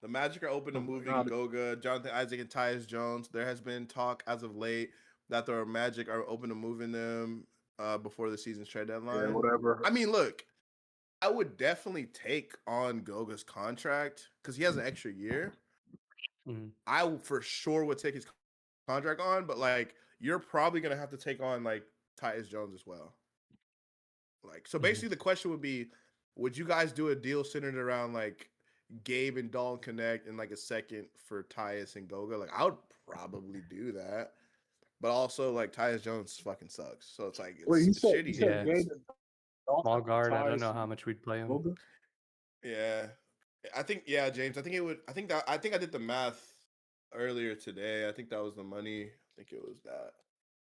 The Magic are open to Oh my moving god. Goga, Jonathan Isaac, and Tyus Jones. There has been talk as of late that the Magic are open to moving them before the season's trade Yeah, deadline. whatever. I mean, look, I would definitely take on Goga's contract because he has an extra year. Mhm. I for sure would take his contract on, but like you're probably gonna have to take on like Tyus Jones as well. Like so, basically, the question would be: would you guys do a deal centered around like Gabe and Dalton Connect and like a second for Tyus and Goga? Like I would probably do that, but also like Tyus Jones fucking sucks, so it's like Wait, it's you shitty. said Yeah, Gabe it's and Dalton small guard. I don't ties know and how much we'd play him. Goga? Yeah, I think James. I think it would. I think I did the math earlier today. I think that was the money. I think it was that.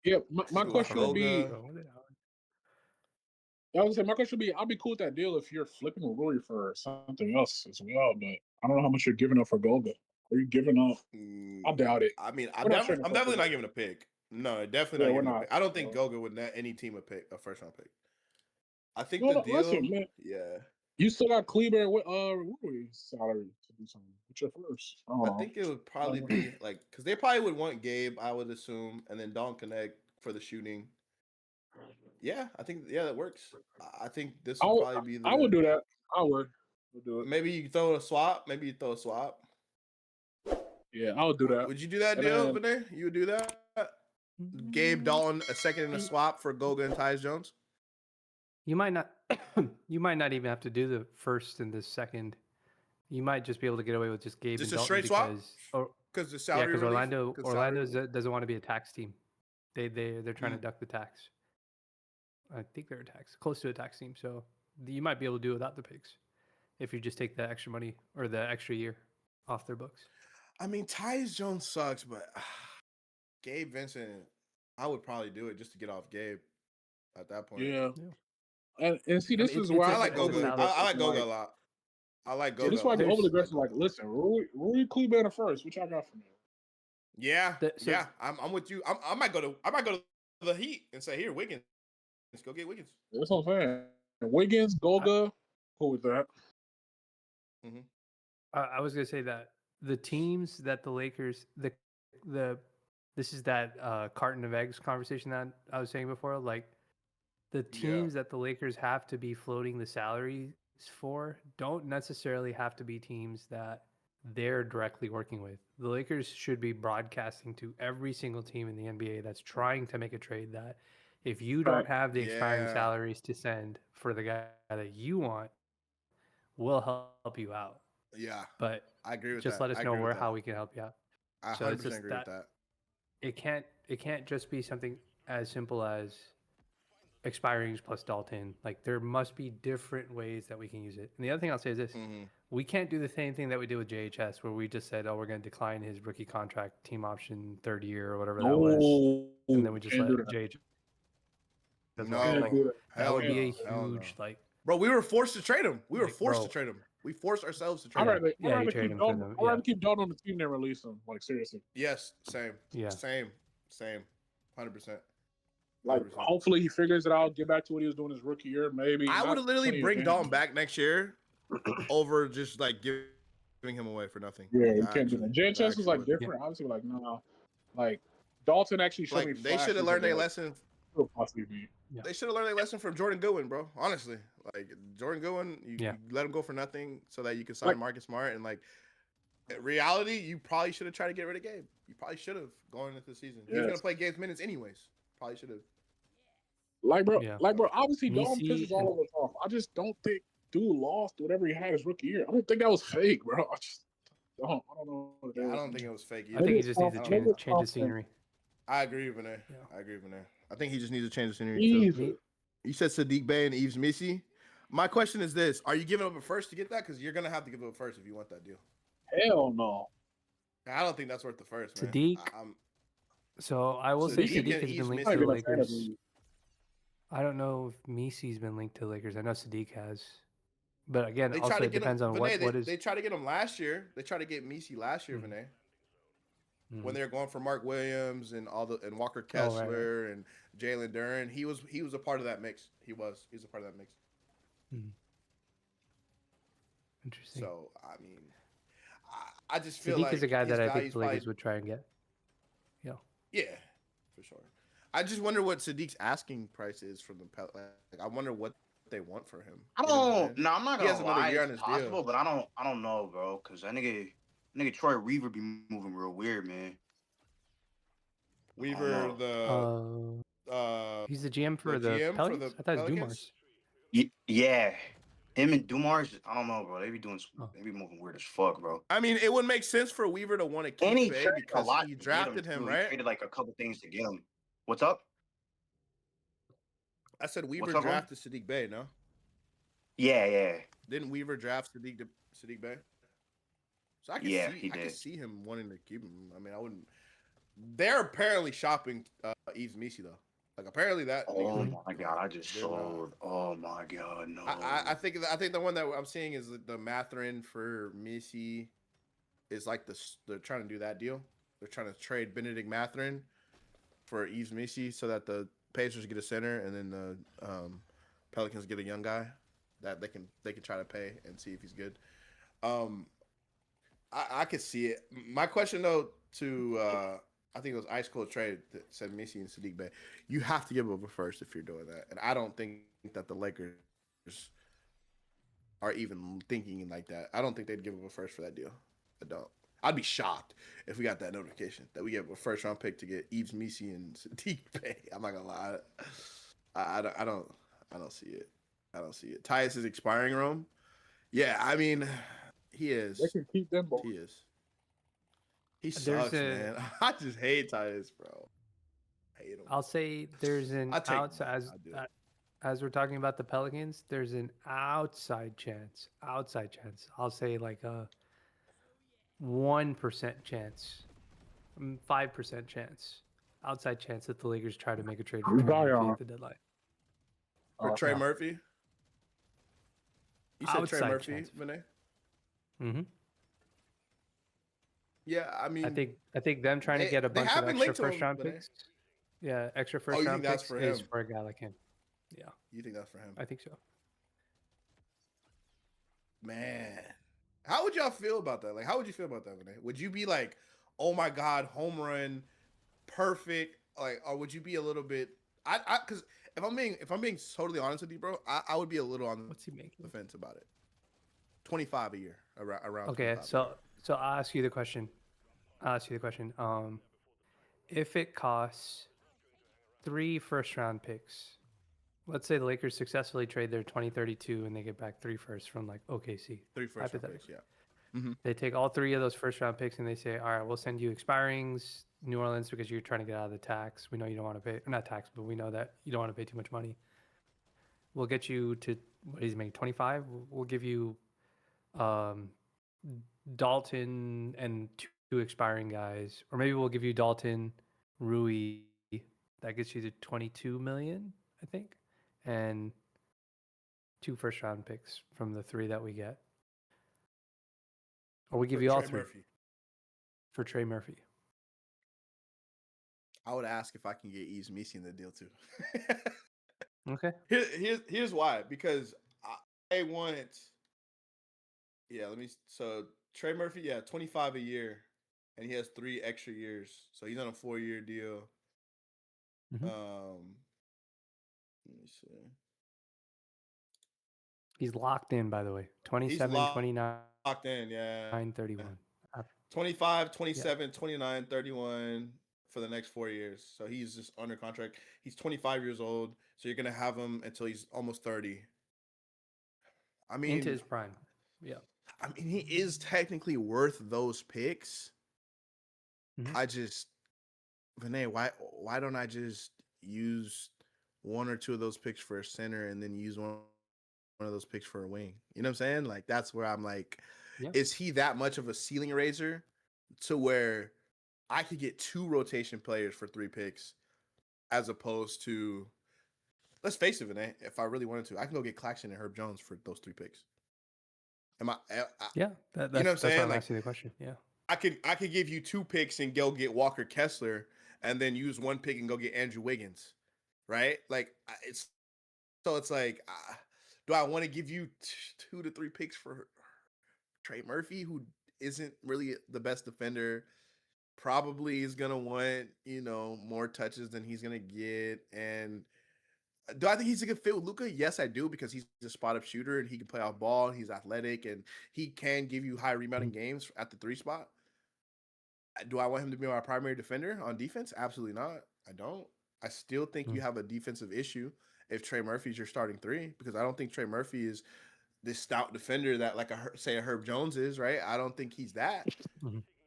Yeah, my It was question would be, Goga. I was say my question would be, I'll be cool with that deal if you're flipping Rui for something else as well, but I don't know how much you're giving up for Goga. Are you giving up? I doubt it. I mean, We're not trading I'm for definitely Goga. not giving a pick. No, definitely Yeah, not we're giving a not. pick. I don't think So, Goga would net any team a first round pick. I think no, the no, deal, listen, man. yeah. You still got Kleber and Rui salary to do something. What's your first? I don't I know. think it would probably be like because they probably would want Gabe, I would assume, and then Don Connect for the shooting. Yeah, I think that works. I think this would probably be I would the do that. I would do it. maybe you throw a swap. Maybe you throw a swap. Yeah, I would do that. Would you do that And deal, then Vinay? You would do that? Gabe Dalton a second in a swap for Goga and Tyus Jones. You might not. You might not even have to do the first and the second. You might just be able to get away with just Gabe Just and a Dalton straight swap because, or because the yeah, salary because relief. Orlando doesn't want to be a tax team. They're trying to duck the tax. I think they're a tax, close to a tax team. So you might be able to do without the picks if you just take the extra money or the extra year off their books. I mean, Tyus Jones sucks, but Gabe Vincent, I would probably do it just to get off Gabe at that point. yeah, Yeah. and see, I this mean, is where I I like get it's a Goga. overly salary. I aggressive. like Goga Like, a lot. I like yeah, Goga this is a why I lot. get overly There's aggressive. Like, listen, Rui Kleber in the first. What y'all got for me? Yeah, so yeah. I'm with you. I might go to the Heat and say, here, Wiggins, go get Wiggins. That's what I'm saying. Wiggins, Goga, cool with that. Mm-hmm. I was gonna say that the teams that the Lakers the this is that carton of eggs conversation that I was saying before. Like the Yeah, teams that the Lakers have to be floating the salaries for don't necessarily have to be teams that they're directly working with. The Lakers should be broadcasting to every single team in the NBA that's trying to make a trade that if you don't Right. have the expiring yeah, salaries to send for the guy that you want, we'll help you out. yeah. But I agree with just that. let us I know agree with how that. we can help you out. I So it's 100% just agree with that that. it can't just be something as simple as expirings plus Dalton. Like there must be different ways that we can use it. And the other thing I'll say is this: Mm-hmm. we can't do the same thing that we did with JHS, where we just said, "Oh, we're going to decline his rookie contract, team option, third year, or whatever that was," No, and then we just can't do let that. JHS walk. No, Can't Like do that. that hell would be a no, hell no, huge bro. We were forced to trade him. We were like forced to bro. trade him. We forced ourselves to I'd trade him. Yeah, rather I'd yeah, you rather trade keep him for Dalton. them. I'd Yeah, rather keep Dalton on the team than release him. Like, seriously. Yes, same, yeah. same, same, 100%, Like, 100%. hopefully he figures it out, get back to what he was doing his rookie year. Maybe I would not literally 20 bring again. Dalton back next year over just like giving him away for nothing. Yeah, Like you can't do that. I JHS was actually like would. Yeah. different. Obviously, like nah, like Dalton actually showed me Like they should have flashes of learned their what lesson. he'll possibly be. Yeah. They should have learned their lesson from Jordan Goodwin, bro. Honestly, like Jordan Goodwin, Yeah. you let him go for nothing so that you could sign Like, Marcus Smart. And like in reality, you probably should have tried to get rid of Gabe. You probably should have going into the season. He was gonna yes, play Gabe's minutes anyways. Probably should have. Yeah. bro. Obviously, Dalton Misi pisses all and of us off. I just don't think dude lost whatever he had his rookie year. I don't think that was fake, bro. I just don't. I don't know what it Yeah, I is. don't think it was fake I either. think Maybe he it's just needs to I don't change think. change the confidence. scenery. I agree with that. Yeah. I agree with that. I think he just needs to change the scenery too. Jesus. Me, You said Sadiq Bey and Eves Missy. My question is this: are you giving up a first to get that? Because you're gonna have to give up a first if you want that deal. Hell no. I don't think that's worth the first, man. Sadiq. I'm So I will say Sadiq Sadiq and has Eves been linked I'm to Missy. the not even a fan of Lakers. him. I don't know if Misi's been linked to the Lakers. I know Sadiq has, but again, They also tried to it get him. depends on Vinay, what is. they tried to get him last year. They tried to get Missy last year, Mhm. Vinay, when Mhm. they were going for Mark Williams and and Walker Oh right. Kessler and Jalen Duren. He was a part of that mix. He was a part of that mix. Mhm. Interesting. So I mean, I just feel Sadiq is a like guy his that I think value's the Lakers probably would try and get. Yeah. yeah, for sure. I just wonder what Sadiq's asking price is for the Like, I wonder what they want for him. I You know what I'm don't. saying? No, I'm not He has gonna another lie. year It's on his possible, deal. but I don't know, bro. Cause that nigga Troy Weaver be moving real weird, man. Weaver, He's the GM the for the GM for Pelicans. the I thought it was Pelicans. Dumars. Yeah, him and Dumars. I don't know, bro. Oh. They be moving weird as fuck, bro. I mean, it would make sense for Weaver to want to And keep he Bay traded a because lot he to get him drafted him, too. He right? traded like a couple things to get him. What's up? I said Weaver What's up, bro? drafted Sadiq Bay, no? Yeah. Didn't Weaver draft Sadiq Bay? So Yeah, he I could did. see him wanting to keep him. I mean, I wouldn't. They're apparently shopping Yves Misi though. Like apparently that. Oh nigga's my god, I just they're not- sold. Oh my god, no. I think the one that I'm seeing is the Matherin for Missy is like they're trying to do that deal. They're trying to trade Benedict Matherin for Yves Missy so that the Pacers get a center and then the Pelicans get a young guy that they can try to pay and see if he's good. I could see it. My question though to I think it was Ice Cold Trade that said Missy and Sadiq Bay. You have to give up a first if you're doing that, and I don't think that the Lakers are even thinking like that. I don't think they'd give up a first for that deal. I don't. I'd be shocked if we got that notification that we gave a first round pick to get Yves Missy and Sadiq Bay. I'm not gonna lie. I don't see it. I don't see it. Tyus is expiring Rome. Yeah, I mean, he is. They can keep them both. He is. He sucks, man. I just hate Tyus, bro. I hate him. I'll say there's an outside as we're talking about the Pelicans, there's an outside chance. I'll say like a 1% chance, 5% chance, outside chance that the Lakers try to make a trade for Trey Murphy at the deadline. For Trey Murphy? You said Outside Trey Murphy, chance. Vinay? Mm-hmm. Yeah, I mean, I think them trying to get a bunch of extra first round picks. Yeah, extra first round picks is for a guy like him. Yeah. You think that's for him? I think so. Man, how would y'all feel about that? Like, how would you feel about that, Vinay? Would you be like, oh my god, home run, perfect? Like, or would you be a little bit? Because if I'm being totally honest with you, bro, I would be a little on What's he making? the fence about it. 25 a year, around. Okay, so I'll ask you the question. If it costs 3 first round picks, let's say the Lakers successfully trade their 2032 and they get back 3 firsts from like OKC. 3 first round picks, yeah. Mm-hmm. They take all 3 of those first round picks and they say, all right, we'll send you expirings, New Orleans, because you're trying to get out of the tax. We know you don't want to pay, not tax, but we know that you don't want to pay too much money. We'll get you to, what is he making, 25? We'll give you Dalton and 2 expiring guys, or maybe we'll give you Dalton, Rui. That gets you to 22 million, I think, and 2 first round picks from the 3 that we get. Or we give you all 3 for Trey Murphy. I would ask if I can get Yves Missy in the deal too. Okay. Here's why. Because I want. Yeah, so Trey Murphy, 25 a year, and he has 3 extra years, so he's on a 4-year deal. Mm-hmm. Let me see. He's locked in, by the way. 27, 29, locked in, yeah. 31. 25, 27, 29, 31 for the next 4 years. So he's just under contract. He's 25 years old, so you're gonna have him until he's almost 30. I mean, into his prime. Yeah. I mean, he is technically worth those picks. Mm-hmm. I just, Vinay, why don't I just use 1 or 2 of those picks for a center and then use one of those picks for a wing? You know what I'm saying? Like, that's where I'm like, is he that much of a ceiling raiser to where I could get 2 rotation players for 3 picks as opposed to, let's face it, Vinay, if I really wanted to, I can go get Claxton and Herb Jones for those 3 picks. Yeah, that's, you know what I'm saying? I'm like, asking the question. Yeah, I could give you 2 picks and go get Walker Kessler, and then use 1 pick and go get Andrew Wiggins, right? Like it's like, do I want to give you 2 to 3 picks for Trey Murphy, who isn't really the best defender. Probably is gonna want more touches than he's gonna get. And do I think he's a good fit with Luka? Yes, I do, because he's a spot up shooter and he can play off ball and he's athletic and he can give you high rebounding games at the 3 spot. Do I want him to be my primary defender on defense? Absolutely not. I don't. I still think you have a defensive issue if Trey Murphy's your starting 3, because I don't think Trey Murphy is this stout defender that like say a Herb Jones is, right? I don't think he's that.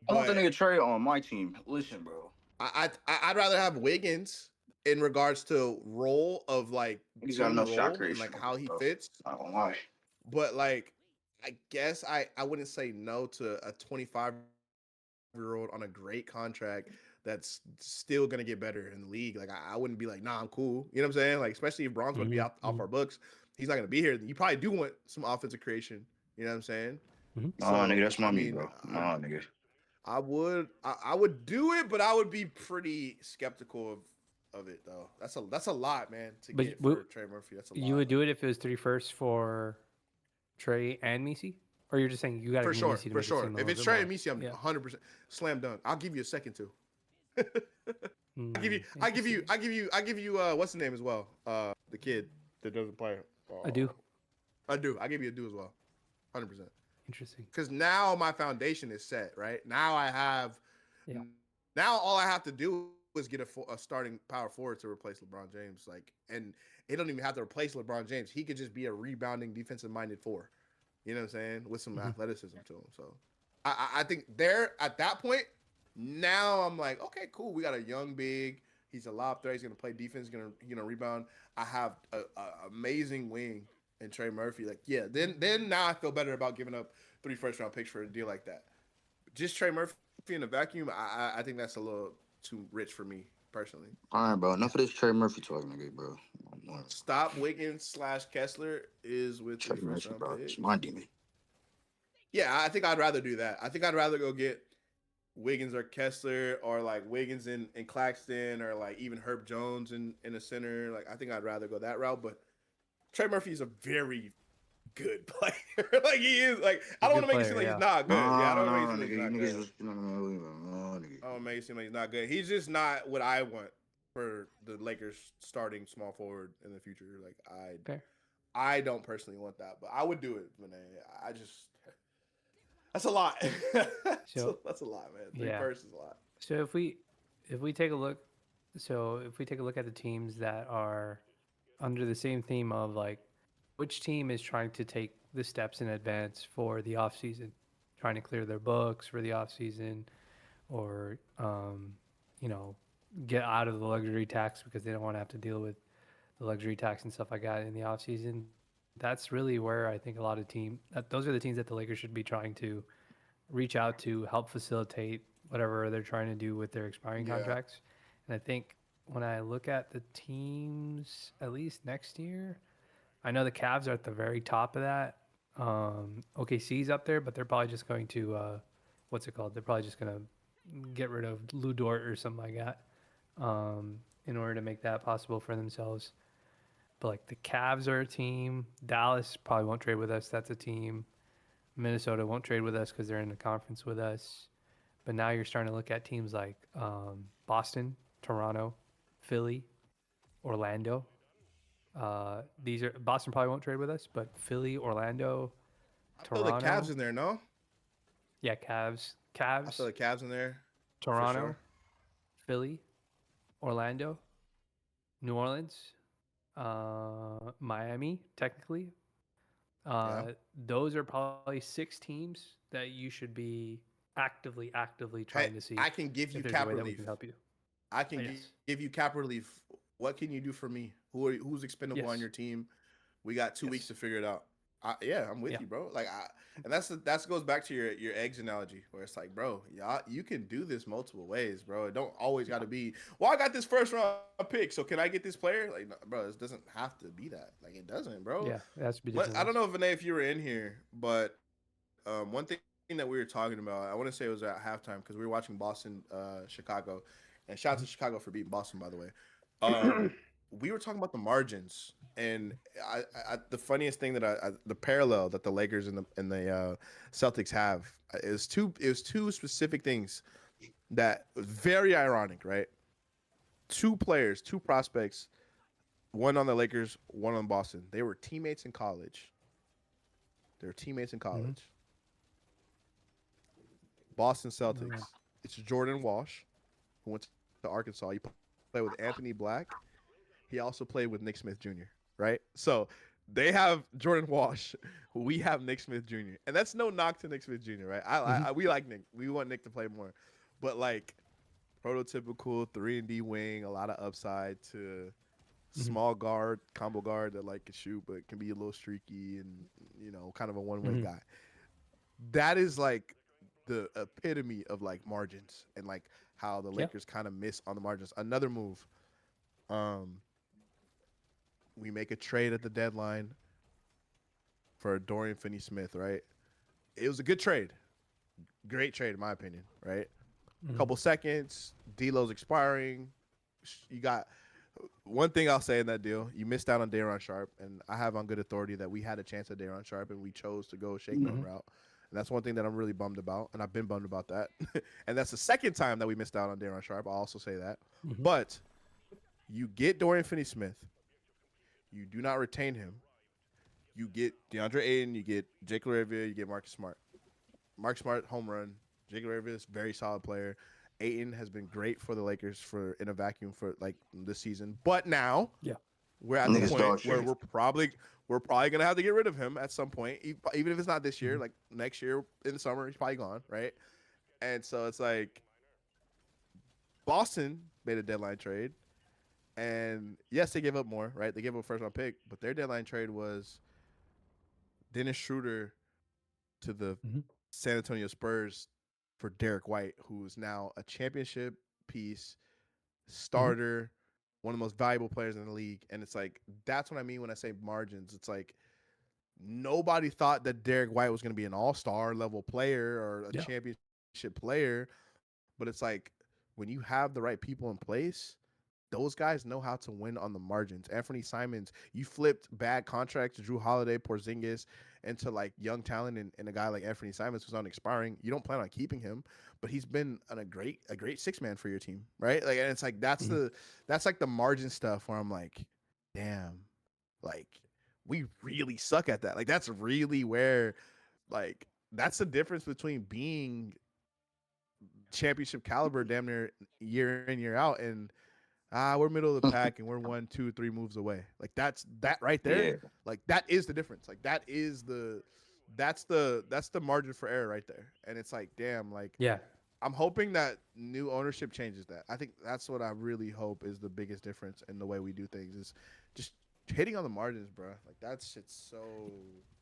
I want the But nigga Trey on my team. Listen, bro. I'd rather have Wiggins in regards to role of like He's got team enough shot role and creation, like how he bro. fits. I don't lie. But like, I guess I wouldn't say no to a 25-year-old on a great contract that's still gonna get better in the league. Like I wouldn't be like, nah, I'm cool. You know what I'm saying? Like, especially if Braun's gonna be off our books, he's not gonna be here. You probably do want some offensive creation. You know what I'm saying? Nah, nigga, that's my meat, bro. Nah, nigga. I would do it, but I would be pretty skeptical of it though. That's a lot, man, to get for Trey Murphy. That's a lot. You would do it if it was 3 firsts for Trey and Messi? Or you're just saying you got to for sure, Messi to for make it sure. seem a If little it's bit Trey more. and Messi, I'm Yeah. 100% slam dunk. I'll give you a second too. I give you what's the name as well? The kid that doesn't play. I do. I give you a do as well. 100%. Interesting. Because now my foundation is set, right? Now I have now all I have to do is get a starting power forward to replace LeBron James. Like, and he don't even have to replace LeBron James. He could just be a rebounding, defensive-minded 4. You know what I'm saying? With some athleticism to him. So I think there at that point, now I'm like, okay, cool. We got a young big. He's a lob threat. He's gonna play defense. He's gonna rebound. I have a amazing wing in Trey Murphy. Like, yeah, then now I feel better about giving up 3 first-round picks for a deal like that. Just Trey Murphy in a vacuum, I think that's a little too rich for me personally. All right, bro. Enough of this Trey Murphy talk, nigga, bro. Stop Wiggins / Kessler is with Trey 3 Murphy, first-round bro. picks. It's my demon. Yeah, I think I'd rather do that. I think I'd rather go get Wiggins or Kessler, or like Wiggins and Claxton, or like even Herb Jones in a center. Like, I think I'd rather go that route. But Trey Murphy is a very good player. Like, he is. Like, I don't want to make it seem like he's not good. Yeah, I don't want to make it seem like he's not good. I don't make it seem like he's not good. He's just not what I want for the Lakers starting small forward in the future. Like, I don't personally want that, but I would do it. But I just. That's a lot. That's a lot, man. 3 firsts is a lot. So if we take a look, at the teams that are under the same theme of like, which team is trying to take the steps in advance for the off season, trying to clear their books for the off season, or get out of the luxury tax because they don't want to have to deal with the luxury tax and stuff like that in the off season. That's really where I think a lot of those are the teams that the Lakers should be trying to reach out to help facilitate whatever they're trying to do with their expiring contracts. And I think when I look at the teams, at least next year, I know the Cavs are at the very top of that. OKC's up there, but they're probably just going to, what's it called? They're probably just going to get rid of Lou Dort or something like that in order to make that possible for themselves. But like the Cavs are a team. Dallas probably won't trade with us. That's a team. Minnesota won't trade with us because they're in the conference with us. But now you're starting to look at teams like Boston, Toronto, Philly, Orlando. Boston probably won't trade with us, but Philly, Orlando, Toronto. I throw the Cavs in there, no? Yeah, Cavs. I throw the Cavs in there. Toronto, Philly, Orlando, New Orleans, Miami, technically. Those are probably 6 teams that you should be actively trying to see. I can give you cap relief. Help you. I can give you cap relief. What can you do for me? Who's expendable on your team? We got 2 weeks to figure it out. I'm with you, bro. Like, and that goes back to your eggs analogy, where it's like, bro, you can do this multiple ways, bro. It don't always got to be. Well, I got this first round pick, so can I get this player? Like, no, bro, it doesn't have to be that. Like, it doesn't, bro. Yeah, it has to be different. I don't know, Vinay, if you were in here, but one thing that we were talking about, I want to say it was at halftime because we were watching Boston, Chicago, and shout out to Chicago for beating Boston, by the way. we were talking about the margins, and the funniest thing that the parallel that the Lakers and the Celtics have is two specific things that very ironic, right? Two players, two prospects, one on the Lakers, one on Boston. They were teammates in college. They were teammates in college. Boston Celtics. It's Jordan Walsh, who went to Arkansas. He played with Anthony Black. He also played with Nick Smith Jr., right? So they have Jordan Walsh. We have Nick Smith Jr. And that's no knock to Nick Smith Jr., right? We like Nick. We want Nick to play more. But, like, prototypical 3-and-D wing, a lot of upside to small guard, combo guard that, like, can shoot but can be a little streaky and, you know, kind of a one-way guy. That is, like, the epitome of, like, margins and, like, how the Lakers kind of miss on the margins. Another move. We make a trade at the deadline for Dorian Finney-Smith, right? It was a good trade. Great trade, in my opinion, right? Couple seconds, D'Lo's expiring. You got one thing I'll say in that deal. You missed out on Day'Ron Sharpe, and I have on good authority that we had a chance at Day'Ron Sharpe, and we chose to go shake that route. And that's one thing that I'm really bummed about, and I've been bummed about that. And that's the second time that we missed out on Day'Ron Sharpe. I'll also say that. But you get Dorian Finney-Smith. You do not retain him. You get DeAndre Ayton. You get Jake LaRavia. You get Marcus Smart. Marcus Smart, home run. Jake LaRavia is a very solid player. Ayton has been great for the Lakers in a vacuum for like this season. But now, we're at the point where we're probably gonna have to get rid of him at some point, even if it's not this year. Like next year in the summer, he's probably gone, right? And so it's like Boston made a deadline trade. And yes, they gave up more, right? They gave up a first-round pick, but their deadline trade was Dennis Schroeder to the San Antonio Spurs for Derek White, who is now a championship piece, starter, one of the most valuable players in the league. And it's like, that's what I mean when I say margins. It's like nobody thought that Derek White was going to be an all-star level player or a championship player. But it's like when you have the right people in place, those guys know how to win on the margins. Anthony Simons, you flipped bad contracts to Drew Holiday, Porzingis, into like young talent and a guy like Anthony Simons who's on expiring. You don't plan on keeping him, but he's been a great six-man for your team, right? Like, and it's like that's like the margin stuff where I'm like, damn, like we really suck at that. Like that's really where, like, that's the difference between being championship caliber damn near year in year out and we're middle of the pack and we're 1, 2, 3 moves away. Like that's that right there. Yeah. Like that is the difference. Like that's the margin for error right there. And it's like, damn, like I'm hoping that new ownership changes that. I think that's what I really hope is the biggest difference in the way we do things is just hitting on the margins, bro. Like that shit's so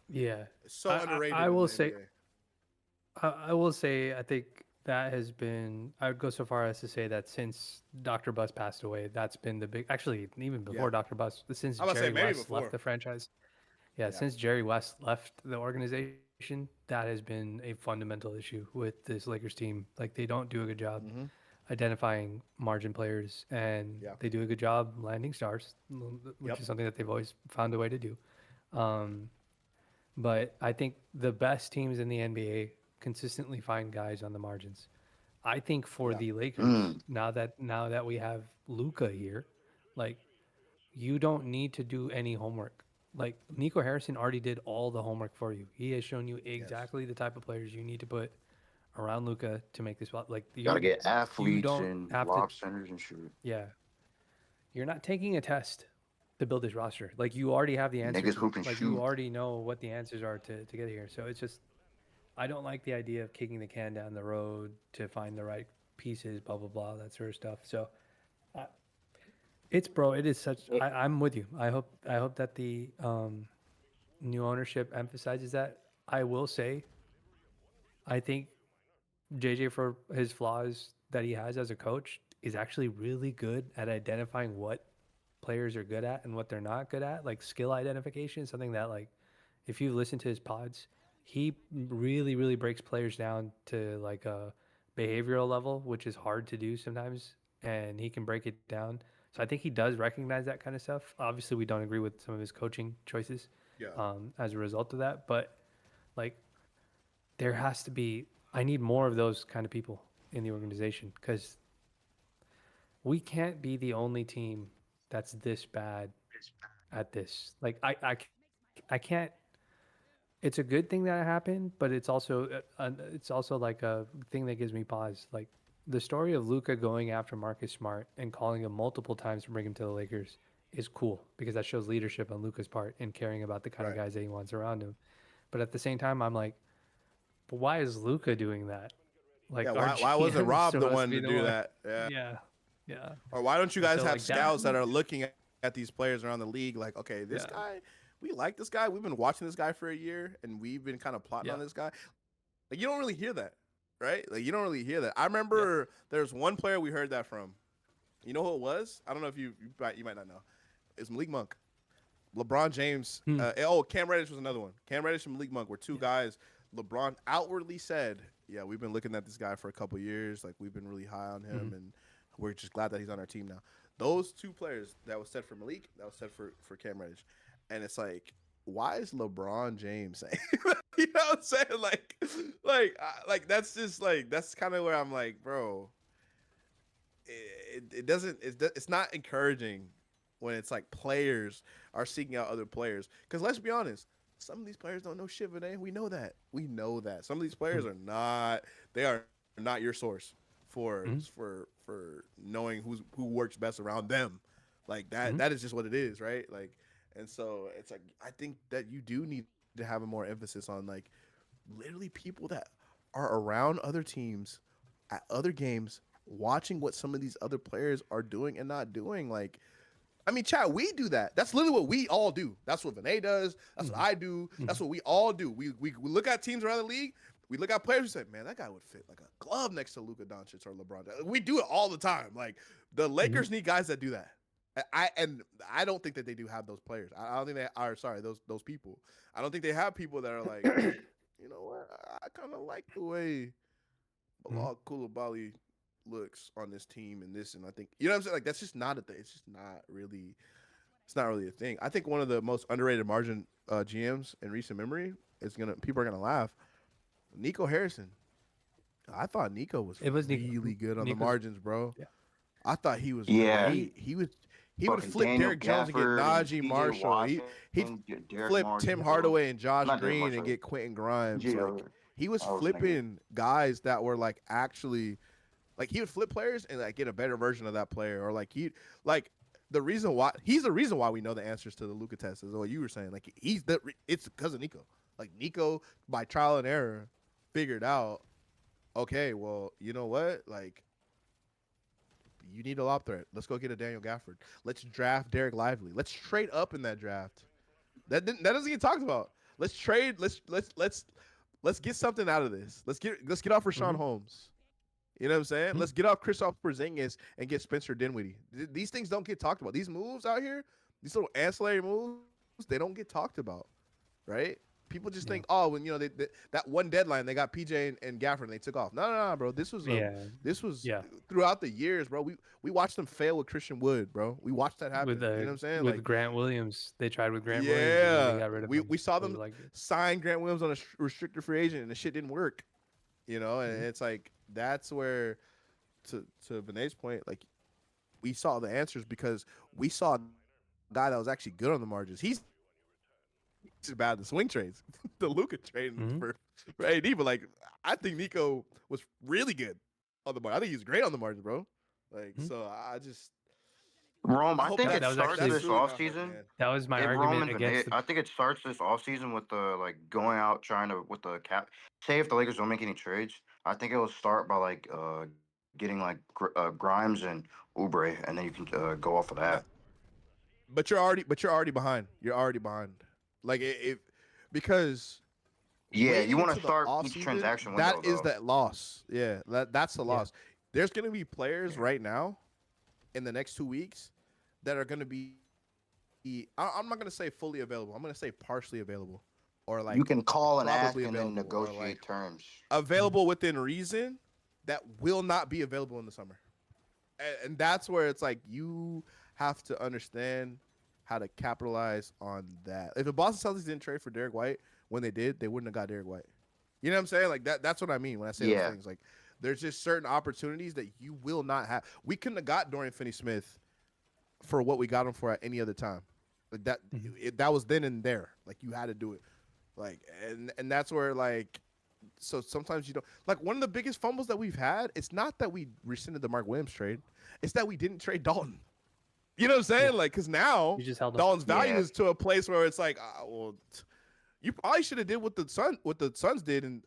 it's so underrated. I will say I think that has been, I would go so far as to say that since Dr. Buss passed away, that's been the big, actually, even before Dr. Buss, since Jerry West left the franchise. Since Jerry West left the organization, that has been a fundamental issue with this Lakers team. Like, they don't do a good job identifying margin players, and they do a good job landing stars, which is something that they've always found a way to do. But I think the best teams in the NBA consistently find guys on the margins. I think for the Lakers, now that we have Luka here, like, you don't need to do any homework. Like, Nico Harrison already did all the homework for you. He has shown you exactly the type of players you need to put around Luka to make this. Like, you gotta get athletes and lob centers and shoot. Yeah, you're not taking a test to build this roster. Like, you already have the answers. Like, you already know what the answers are to get here. So it's just, I don't like the idea of kicking the can down the road to find the right pieces, blah, blah, blah, that sort of stuff. So it is such, I'm with you. I hope that the new ownership emphasizes that. I will say, I think JJ, for his flaws that he has as a coach, is actually really good at identifying what players are good at and what they're not good at. Like, skill identification is something that, like, if you listen to his pods, he really, really breaks players down to like a behavioral level, which is hard to do sometimes. And he can break it down So I think he does recognize that kind of stuff. Obviously, we don't agree with some of his coaching choices Yeah. as a result of that. But like, there has to be. I need more of those kind of people in the organization because we can't be the only team that's this bad at this. Like, I can't. It's a good thing that it happened, but it's also like a thing that gives me pause. Like the story of Luca going after Marcus Smart and calling him multiple times to bring him to the Lakers is cool because that shows leadership on Luca's part and caring about the kind of Right. guys that he wants around him. But at the same time, I'm like, but why is Luca doing that? Like, Yeah. our Why wasn't GM is Rob the supposed one be to the do one. that? Yeah. Yeah, yeah. Or why don't you And guys so have like scouts that that. are looking at these players around the league? Like, okay, this Yeah, guy, we like this guy. We've been watching this guy for a year, and we've been kind of plotting yeah, on this guy. Like, you don't really hear that, right? Like, you don't really hear that. I yeah. remember there's one player we heard that from. You know who it was? I don't know if you might not know. It's Malik Monk. LeBron James. Hmm. Cam Reddish was another one. Cam Reddish and Malik Monk were two Yeah. guys. LeBron outwardly said, "Yeah, we've been looking at this guy for a couple years. Like, we've been really high on him, and we're just glad that he's on our team now." Those two players that was said for Malik, that was said for Cam Reddish, and it's like, why is LeBron James saying? You know what I'm saying? Like that's just like that's kind of where I'm like, bro. It doesn't. It's not encouraging when it's like players are seeking out other players. Because let's be honest, some of these players don't know shit, Vinay. We know that. We know that. Some of these players are not. They are not your source for knowing who works best around them. Like that. That is just what it is, right? Like, and so it's like I think that you do need to have a more emphasis on like literally people that are around other teams at other games, watching what some of these other players are doing and not doing. Like, I mean, chat, we do that. That's literally what we all do. That's what Vinay does. That's what I do. That's what we all do. We look at teams around the league. We look at players and say, man, that guy would fit like a glove next to Luka Doncic or LeBron. We do it all the time. Like the Lakers need guys that do that. I don't think that they do have those players. I don't think they are. Sorry, those people. I don't think they have people that are like, you know what? I kind of like the way Bilal Coulibaly looks on this team and this, and I think you know what I'm saying. Like that's just not a thing. It's just not really. It's not really a thing. I think one of the most underrated margin GMs in recent memory is people are gonna laugh. Nico Harrison. I thought Nico was really good on the margins, bro. Yeah. I thought he was Yeah. great. He would flip Daniel Derrick Jones and get Gafford Najee PJ Marshall. Washington, He'd Derek flip Marshall, Tim Hardaway and Josh not Derek Green and Marshall, get Quentin Grimes. PJ Like he was I was flipping guys that were like actually like he would flip players and like get a better version of that player, or like he's the reason why we know the answers to the Luka test is what you were saying. Like it's because of Nico. Like Nico by trial and error figured out, okay, well, you know what? Like you need a lob threat. Let's go get a Daniel Gafford. Let's draft Derek Lively. Let's trade up in that draft. That doesn't get talked about. Let's trade. Let's get something out of this. Let's get off Rashawn Holmes. You know what I'm saying? Let's get off Kristaps Porzingis and get Spencer Dinwiddie. These things don't get talked about. These moves out here, these little ancillary moves, they don't get talked about, right? People just think, oh, when they that one deadline, they got PJ and Gafford and they took off. No, bro. This was throughout the years, bro. We watched them fail with Christian Wood, bro. We watched that happen. With you know what I'm saying? With Like Grant Williams, they tried with Grant Williams. And then they got rid of him. we saw them like sign Grant Williams on a restricted free agent, and the shit didn't work. And it's like that's where, to Vinay's point, like we saw the answers because we saw a guy that was actually good on the margins. He's bad in swing trades, the Luka trade for AD, but like I think Nico was really good on the margin. I think he's great on the margins, bro. Like so, I just Rome. I think that it was starts actually- this offseason. that was my If argument Roman's against. I think it starts this offseason with the going out trying to with the cap. Say if the Lakers don't make any trades, I think it will start by getting Grimes and Oubre, and then you can go off of that. Yeah. But you're already behind. You're already behind. Like because Yeah, you want into to the start each offseason, transaction window. that is that loss. Yeah, that's the loss. There's gonna be players right now in the next 2 weeks that are gonna be. I'm not gonna say fully available. I'm gonna say partially available, or like you can call and ask probably and then available, or, negotiate terms. available within reason that will not be available in the summer. And that's where it's like you have to understand how to capitalize on that. If the Boston Celtics didn't trade for Derek White when they did, they wouldn't have got Derek White. You know what I'm saying? Like that's what I mean when I say those Yeah. things. Like there's just certain opportunities that you will not have. We couldn't have got Dorian Finney-Smith for what we got him for at any other time. Like that that was then and there. Like you had to do it. Like and that's where like so sometimes you don't like one of the biggest fumbles that we've had, it's not that we rescinded the Mark Williams trade. It's that we didn't trade Dalton. You know what I'm saying? Yeah. Like cuz now You just held up. Dalton's value Yeah. is to a place where it's like well you probably should have did what the Suns did, and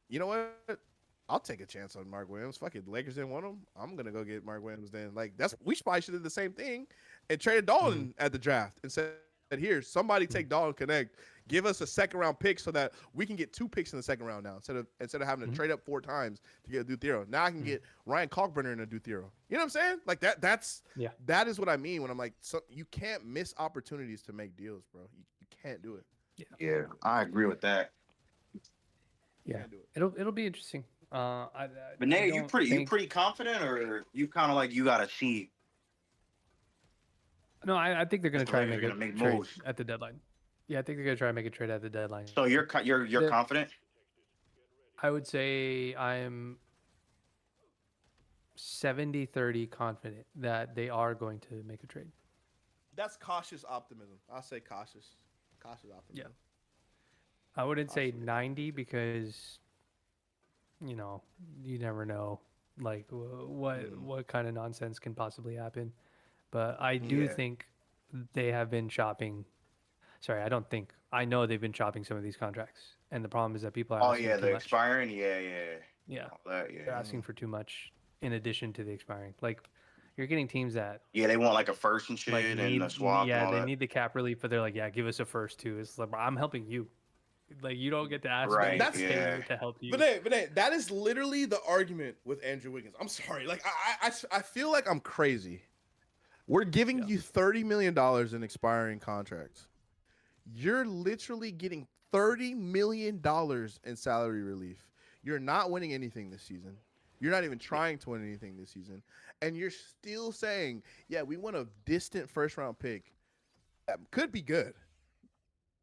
you know what? I'll take a chance on Mark Williams. Fuck it, the Lakers didn't want him. I'm gonna go get Mark Williams. Then like we probably should have did the same thing and traded Dalton at the draft and said, "Here, somebody take Dalton Connect, give us a second round pick so that we can get 2 picks in the second round now instead of having to trade up 4 times to get a Duthero. Now I can get Ryan Kalkbrenner and a Duthero. You know what I'm saying? Like that is what I mean when I'm like, so you can't miss opportunities to make deals, bro. You can't do it. Yeah, I agree with that. Yeah, Can't do it. it'll be interesting. But Nate, you pretty confident, or you kind of like you gotta see? No, I think they're going to try and They're make a gonna make trade moves. at the deadline. Yeah, I think they're going to try and make a trade at the deadline. So you're The- confident? I would say I'm 70-30 confident that they are going to make a trade. That's cautious optimism. I'll say cautious optimism. I wouldn't say Possibly. 90 because, you know, you never know, like what kind of nonsense can possibly happen. But I do Yeah. think they have been shopping. Sorry, I don't think. I know they've been shopping some of these contracts, and the problem is that people are Oh asking yeah, too the much. expiring. Yeah. Yeah, All that, they're yeah. asking for too much in addition to the expiring. Like you're getting teams that Yeah, they want like a first and shit like and a swap. yeah, and all they that. need the cap relief, but they're like, yeah, give us a first too. It's like I'm helping you. Like you don't get to ask Right, me That's- to pay yeah. you to help you. But that is literally the argument with Andrew Wiggins. I'm sorry. Like I feel like I'm crazy. We're giving you $30 million in expiring contracts. You're literally getting $30 million in salary relief. You're not winning anything this season. You're not even trying to win anything this season. And you're still saying, yeah, we want a distant first round pick that could be good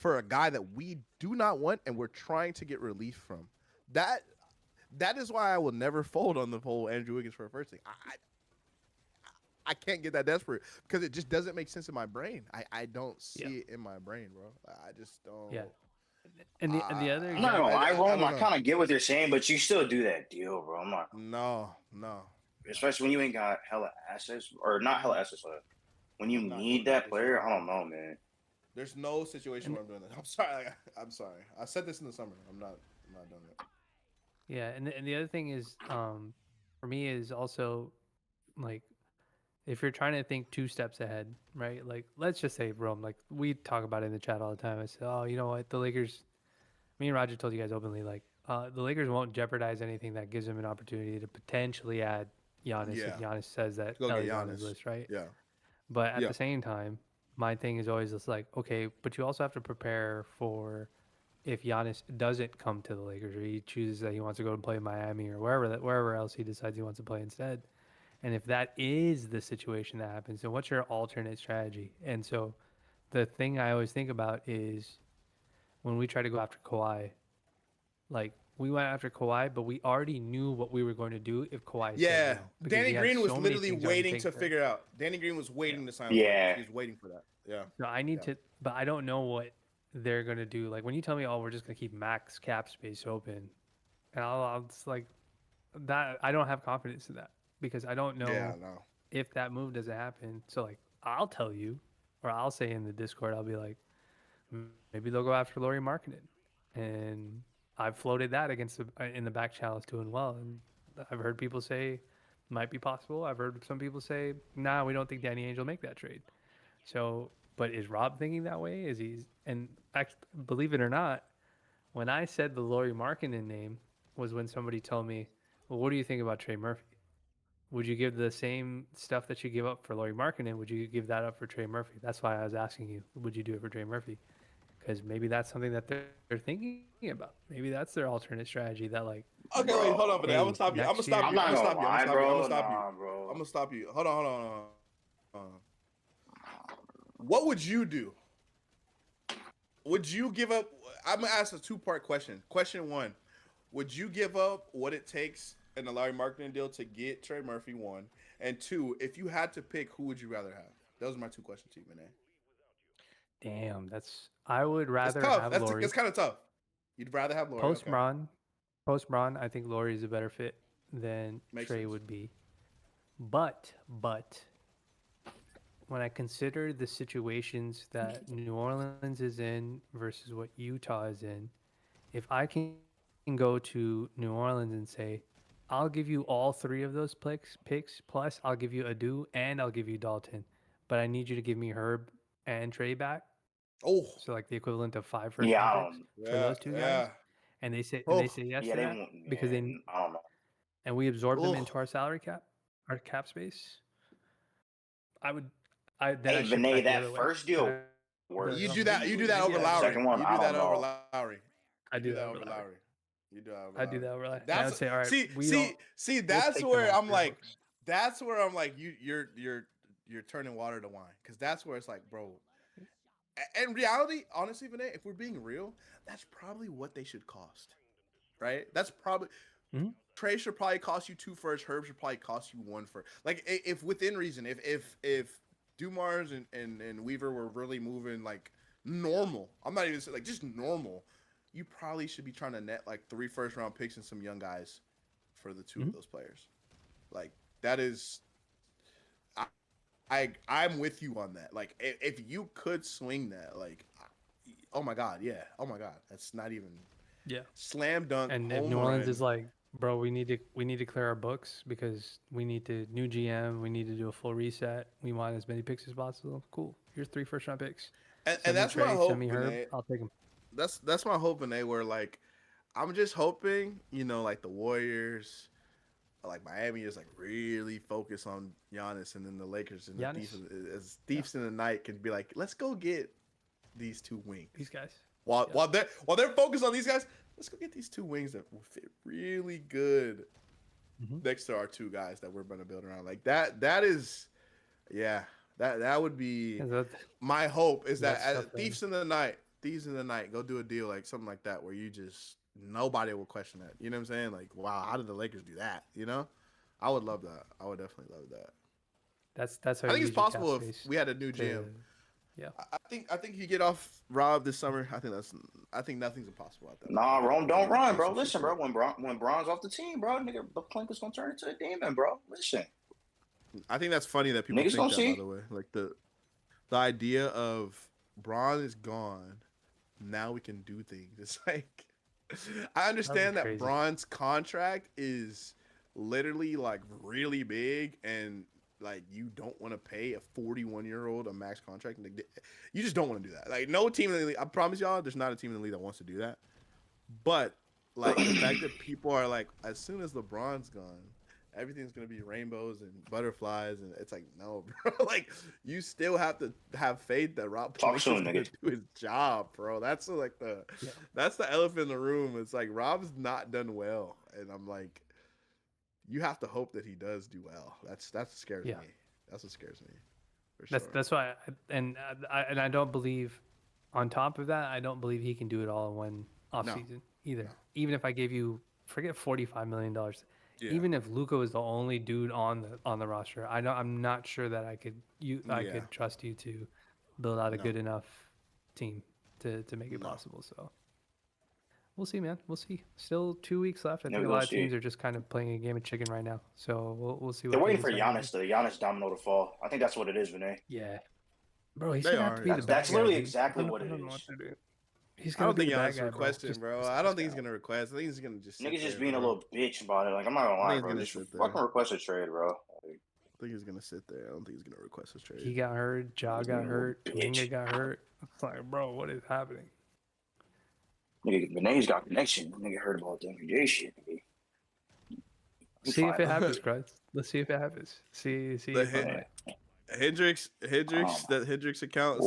for a guy that we do not want and we're trying to get relief from. That is why I will never fold on the whole Andrew Wiggins for a first thing. I can't get that desperate because it just doesn't make sense in my brain. I don't see it in my brain, bro. I just don't. Yeah. And the other I'm not gonna lie, Rome. I don't kind of get what they're saying, but you still do that deal, bro. I'm not, No. especially when you ain't got hella assets, or not hella assets. When you I'm not need doing that that player, shit. I don't know, man. There's no situation where I'm doing that. I'm sorry. I'm sorry. I said this in the summer. I'm not doing it. Yeah, and the other thing is, for me is also, like, if you're trying to think 2 steps ahead, right? Like, let's just say Rome. Like we talk about it in the chat all the time. I said, oh, you know what? The Lakers. Me and Roger told you guys openly, like, the Lakers won't jeopardize anything that gives them an opportunity to potentially add Giannis if Yeah. Giannis says that Go get Ellie's on his Giannis. list, right? Yeah. But at Yeah. the same time, my thing is always just like, okay, but you also have to prepare for if Giannis doesn't come to the Lakers or he chooses that he wants to go and play in Miami or wherever else he decides he wants to play instead. And if that is the situation that happens, then what's your alternate strategy? And so the thing I always think about is when we try to go after Kawhi, like we went after Kawhi, but we already knew what we were going to do if Kawhi said Yeah. no, because Danny we had Green was so many literally things already waiting taken to care of. figure out. Danny Green was waiting to sign. Yeah. He was waiting for that. Yeah. No, I need Yeah. to, but I don't know what they're gonna do. Like when you tell me, "Oh, we're just gonna keep max cap space open," and I'll just like that. I don't have confidence in that because I don't know Yeah. No. if that move doesn't happen. So like, I'll tell you, or I'll say in the Discord, I'll be like, maybe they'll go after Lauri Markkinen, and I've floated that against in the back channel. It's doing well, and I've heard people say might be possible. I've heard some people say, nah, we don't think Danny Ainge will make that trade. So, but is Rob thinking that way? Is he? And believe it or not, when I said the Lauri Markkinen name was when somebody told me, well, what do you think about Trey Murphy? Would you give the same stuff that you give up for Lauri Markkinen? Would you give that up for Trey Murphy? That's why I was asking you, would you do it for Trey Murphy? Because maybe that's something that they're thinking about. Maybe that's their alternate strategy. That like, Okay, wait, hold on for that. I'm Hey, gonna stop you. I'm gonna next stop year- you. I'm not I'm gonna gonna stop you. lie, I'm bro. gonna stop you. Nah, bro. I'm gonna stop you. Hold on. What would you do? Would you give up? I'm gonna ask a two-part question. Question one: would you give up what it takes in a Larry Marketing deal to get Trey Murphy? One, and two, if you had to pick, who would you rather have? Those are my two questions to you, Renee. Damn, that's. I would It's rather tough. have It's Laurie. kind of tough. You'd rather have Laurie. Post Okay. Braun, I think Laurie is a better fit than Makes Trey sense. would be. But when I consider the situations that New Orleans is in versus what Utah is in, if I can go to New Orleans and say, I'll give you all three of those picks, plus I'll give you Adu and I'll give you Dalton, but I need you to give me Herb and Trey back. Oh, So like the equivalent of 5 first Yeah, round picks for those two guys. And they say Oh. yes yeah, to they that won't. because Man, I don't know. and we absorb them Ugh. into our salary cap, our cap space. Then Hey, I ship Vinay, back the that other way. first deal I- worked. you do that over Yeah, Lowry. Second one, You I do that don't over know. Lowry. I You do that over Lowry. You do that over I do that over Lowry. And I That's would say, all right, see. That's take them where off I'm your like, books. that's where I'm like, you're turning water to wine, because that's where it's like, bro. In reality, honestly, Vinay, if we're being real, that's probably what they should cost, right? That's probably. Mhm. Trey should probably cost you 2 first. Herb should probably cost you 1 first. Like if within reason, if Dumars and Weaver were really moving like normal, I'm not even saying like just normal, you probably should be trying to net like 3 first round picks and some young guys for the 2 of those players. Like that is, I'm with you on that. Like if you could swing that, like, oh my god, yeah, oh my god, that's not even slam dunk. And if home New Orleans run. is like, bro, we need to clear our books because we need to new GM, we need to do a full reset. We want as many picks as possible. Cool. Here's 3 first round picks. and that's my hope. Send me Herb. Vinay. I'll take them. That's my hope, Vinay, where like I'm just hoping, like the Warriors, like Miami is like really focused on Giannis, and then the Lakers and the thieves in the night can be like, let's go get these 2 wings. These guys. While they're focused on these guys, let's go get these 2 wings that will fit really good next to our 2 guys that we're going to build around. Like that is, yeah, that would be my hope, is that thieves in the night, go do a deal like something like that where you just nobody will question that. You know what I'm saying? Like, wow, how did the Lakers do that? I would love that. I would definitely love that. That's how I think it's possible if we had a new GM. Yeah, I think you get off Rob this summer. I think nothing's impossible at that. Nah, Rome don't run, bro. Listen, bro. When Braun's off the team, bro, nigga, the Clinker's gonna turn into a demon, bro. Listen. I think that's funny that people think that. By the way, like the idea of Braun is gone, now we can do things. It's like I understand that Braun's contract is literally like really big, and like you don't want to pay a 41-year-old a max contract. You just don't want to do that. Like no team in the league, I promise y'all, there's not a team in the league that wants to do that. But like the fact that people are like, as soon as LeBron's gone, everything's gonna be rainbows and butterflies, and it's like, no, bro. Like you still have to have faith that Rob Pelinka's gonna do his job, bro. That's like that's the elephant in the room. It's like Rob's not done well, and I'm like, you have to hope that he does do well. That's what scares me. That's what scares me. For sure. That's why, I don't believe. On top of that, I don't believe he can do it all in one offseason either. No. Even if I gave you, forget $45 million. Yeah. Even if Luka was the only dude on the roster, I'm not sure that I could trust you to build out a good enough team to make it possible. So we'll see, man. We'll see. Still 2 weeks left. I think a lot of teams are just kind of playing a game of chicken right now. So we'll see. They're waiting for Giannis, the Giannis domino to fall. I think that's what it is, Vinay. Yeah, bro. He's gonna have to be the bad guy. That's literally exactly what it is. He's I don't think Giannis requesting, bro. I don't think he's gonna request. I think he's gonna just. Niggas just being a little bitch about it. Like I'm not gonna lie, bro. Just fucking request a trade, bro. I think he's gonna sit there. I don't think he's gonna request a trade. He got hurt. Ja got hurt. Kuminga got hurt. It's like, bro, what is happening? Nigga, Vinay's got connection. Nigga heard about the NBA shit. See if it happens, Crud. Let's see if it happens. See. Hendricks account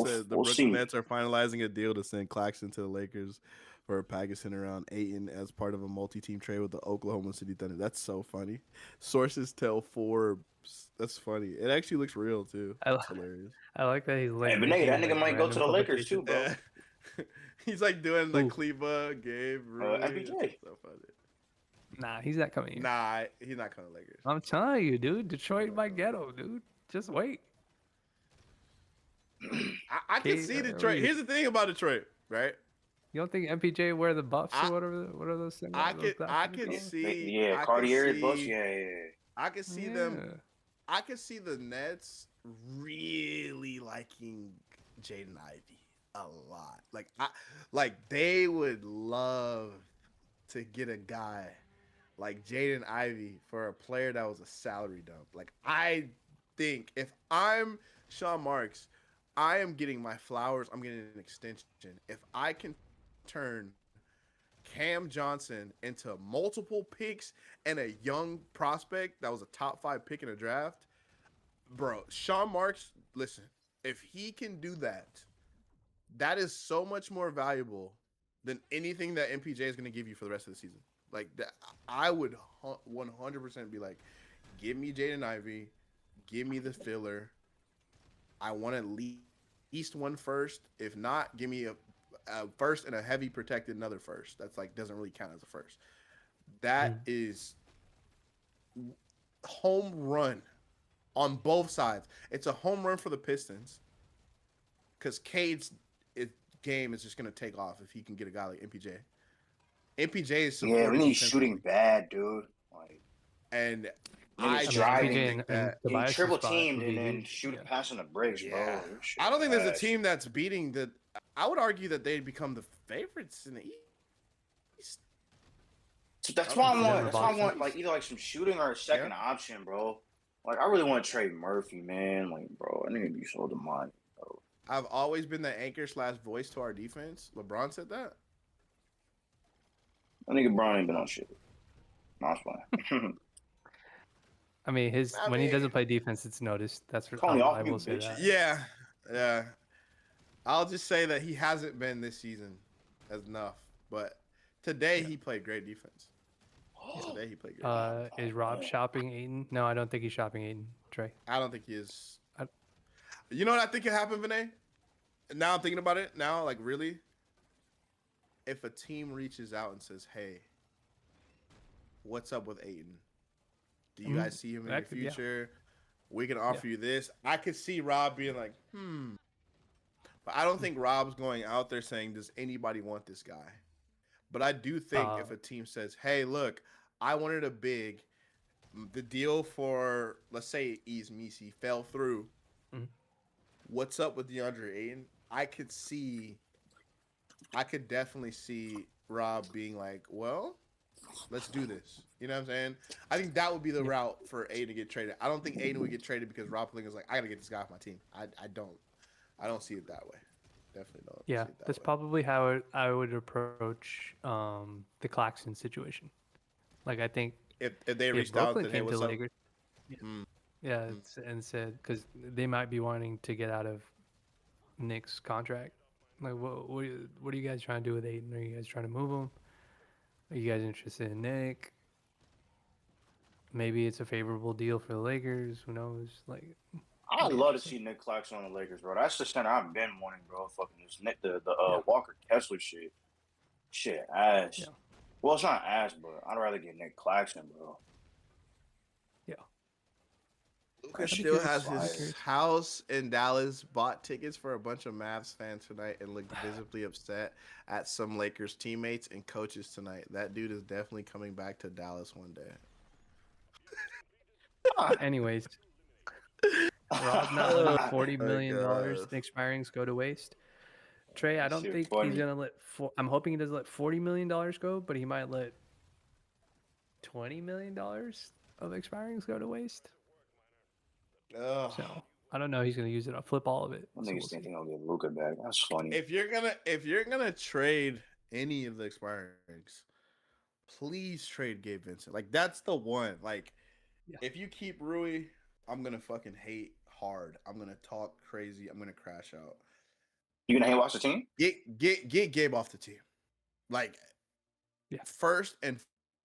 said the Brooklyn Nets are finalizing a deal to send Claxton to the Lakers for Paxson around Ayton as part of a multi-team trade with the Oklahoma City Thunder. That's so funny. Sources tell Forbes. That's funny. It actually looks real too. I, It's hilarious. I like that he's like Hey, but nigga, making that nigga like might go to random the Lakers too, publications. bro. Yeah. He's like doing like Who? Kleba, Gabe, Rui. MPJ. It's so funny. Nah, he's not coming here. Nah, he's not coming to Lakers. I'm telling you, dude. Detroit might get him, dude. Just wait. I can Okay, see are Detroit. we- Here's the thing about Detroit, right? You don't think MPJ wear the buffs I- or whatever? What are those things? I those could called? see. Yeah, I could Cartier's books. see- Yeah. I could see them. Yeah. I could see the Nets really liking Jaden Ivey a lot. Like they would love to get a guy like Jaden Ivey for a player that was a salary dump. Like I think if I'm Sean Marks, I am getting my flowers. I'm getting an extension. If I can turn Cam Johnson into multiple picks and a young prospect that was a top 5 pick in a draft, bro, Sean Marks, listen, if he can do that, that is so much more valuable than anything that MPJ is going to give you for the rest of the season. Like that, I would 100% be like, give me Jaden Ivey, give me the filler. I want at least one first. If not, give me a first and a heavy protected another first. That's like doesn't really count as a first. That is home run on both sides. It's a home run for the Pistons because Cade's game is just going to take off if he can get a guy like MPJ. MPJ is Yeah, we supported need defensively. shooting bad, dude. Like, And niggas I driving don't MPJ think that. getting Tobias' triple spot teamed would and be then huge. shooting Yeah. passing the breaks, Yeah. bro. This shit I don't think there's a trash. team that's beating the. I would argue that they'd become the favorites in the East. So that's I why don't I think want. they're That's why I boxing. want like either like some shooting or a second option, bro. Like I really want to trade Murphy, man. Like, bro, I need to be so demonic, bro. I've always been the anchor / voice to our defense. LeBron said that. I think Brown ain't been on shit. No, it's fine. I mean, I when he mean- doesn't play defense, it's noticed. That's for Calling off I you, will say bitch. that. Yeah. I'll just say that he hasn't been this season as enough, but today he played great defense. Today he played great. Is Rob shopping Aiden? No, I don't think he's shopping Aiden. Trey. I don't think he is. I- You know what I think could happen, Vinay? Now I'm thinking about it. Now, like really, if a team reaches out and says, "Hey, what's up with Aiden? Do you guys see him in that your could- yeah. future? We can offer you this." I could see Rob being like, But I don't think Rob's going out there saying, "Does anybody want this guy?" But I do think if a team says, "Hey, look, I wanted a big," the deal for, let's say, Ease Misi fell through. Mhm. What's up with DeAndre Ayton? I could definitely see Rob being like, "Well, let's do this." You know what I'm saying? I think that would be the route for Aiden to get traded. I don't think Aiden would get traded because Rob Pelinka's like, "I got to get this guy off my team." I don't see it that way. Definitely don't. Yeah, see it that that's way. probably how I would approach the Claxton situation. Like I think If they if reached out Brooklyn and said, "Hey, came to what's the up?" Lakers, yeah, and said because they might be wanting to get out of Nick's contract. Like, what are you guys trying to do with Aiden? Are you guys trying to move him? Are you guys interested in Nick? Maybe it's a favorable deal for the Lakers. Who knows? Like, I'd love to see Nick Claxton on the Lakers, bro. That's the center I've been wanting, bro. Fucking this Nick, the Walker Kessler shit. Shit, ass. Yeah. Well, it's not ass, but I'd rather get Nick Claxton, bro. Lucas That'd be still good. has Fire. his house in Dallas, bought tickets for a bunch of Mavs fans tonight, and looked visibly upset at some Lakers teammates and coaches tonight. That dude is definitely coming back to Dallas one day. anyways, Rob not letting $40 my million gosh. expirings go to waste. Trey, I That don't shit think funny. he's gonna let. I'm hoping he doesn't let $40 million go, but he might let $20 million of expirings go to waste. Ugh. So I don't know. He's gonna use it. I'll flip all of it. I So think we'll he's see. thinking I'll get Luca back. That's funny. If you're gonna trade any of the expirings, please trade Gabe Vincent. Like that's the one. Like Yeah. if you keep Rui, I'm gonna fucking hate hard. I'm gonna talk crazy. I'm gonna crash out. You gonna hate watch the team? Get Gabe off the team. like Yeah. first and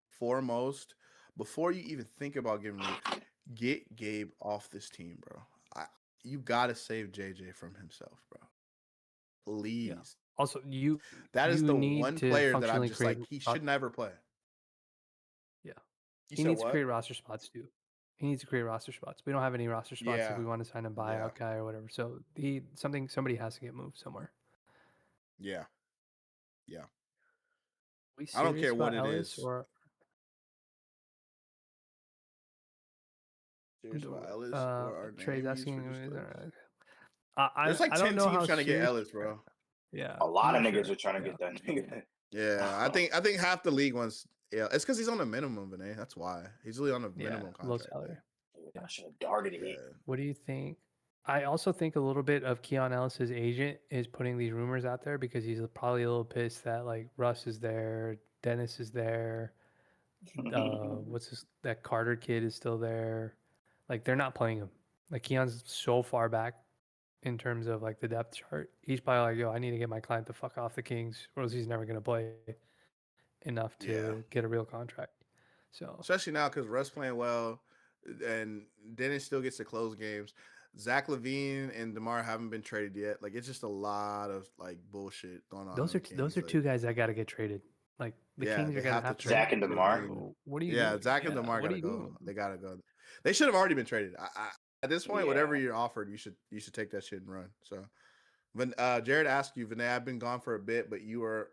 foremost, before you even think about get Gabe off this team, bro. You gotta save JJ from himself, bro. Please. Also, That is you the need one to player that I'm functionally just create. like, he should never play. Yeah, You he said needs to what? create roster spots too. He needs to create roster spots. We don't have any roster spots if Yeah. we want to sign a buyout guy or whatever. So somebody has to get moved somewhere. Yeah. Yeah. We I don't serious care what about it Ellis is. or Serious about Ellis or our Trey's names asking? for just players. I There's like I 10 don't know teams how trying to get serious. Ellis, bro. Yeah, A lot I'm of not niggas sure. are trying to Yeah. get that nigga. Yeah, I think half the league wants. Yeah, it's because he's on a minimum, Vinay. That's why he's really on a minimum low contract. salary. I should have darted it. Yeah. What do you think? I also think a little bit of Keon Ellis's agent is putting these rumors out there because he's probably a little pissed that like Russ is there, Dennis is there, that Carter kid is still there. Like they're not playing him. Like Keon's so far back in terms of like the depth chart. He's probably like, yo, I need to get my client the fuck off the Kings, or else he's never gonna play enough to get a real contract. So especially now because Russ playing well, and Dennis still gets to close games. Zach LaVine and DeMar haven't been traded yet. Like it's just a lot of like bullshit going on. those in are the Kings. those are two guys that got to get traded. Like the Kings they are gonna have to have to. Zach and trade DeMar? LaVine. What are you Yeah, doing? Zach and DeMar what are gotta you go. doing? They gotta go. They should have already been traded. At this point, whatever Yeah. you're offered, you should take that shit and run. So, when Jared asked you, Vinay, I've been gone for a bit, but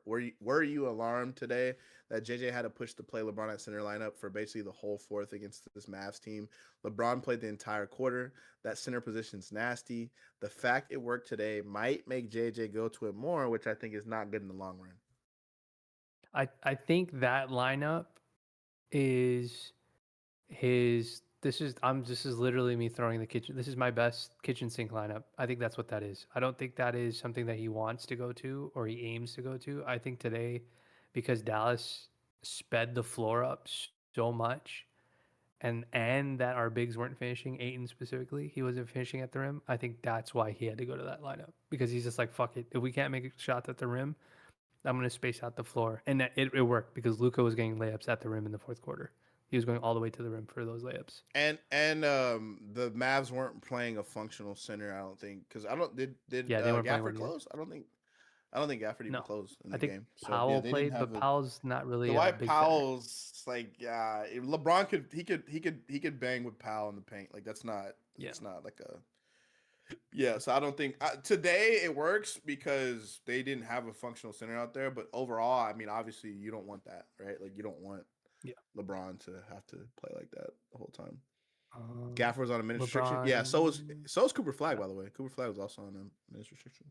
were you alarmed today that JJ had to push to play LeBron at center lineup for basically the whole fourth against this Mavs team? LeBron played the entire quarter. That center position's nasty. The fact it worked today might make JJ go to it more, which I think is not good in the long run. I think that lineup is this is literally me throwing the kitchen. This is my best kitchen sink lineup. I think that's what that is. I don't think that is something that he wants to go to or he aims to go to. I think today, because Dallas sped the floor up so much, and that our bigs weren't finishing, Aiton specifically, he wasn't finishing at the rim. I think that's why he had to go to that lineup, because he's just like, fuck it. If we can't make shots at the rim, I'm going to space out the floor. And it worked because Luka was getting layups at the rim in the fourth quarter. He was going all the way to the rim for those layups. And the Mavs weren't playing a functional center, I don't think, because I don't did They weren't playing Gafford one either. close? I don't think Gafford even No. closed in I the think game. So Powell they played, didn't have but Powell's not really a Dwight big Powell's like LeBron could bang with Powell in the paint. Like that's not like a so I don't think today it works because they didn't have a functional center out there. But overall, I mean, obviously you don't want that, right? Like you don't want LeBron to have to play like that the whole time. Gafford was on a minutes restriction. Yeah, so was Cooper Flag, by the way. Cooper Flag was also on a minutes restriction.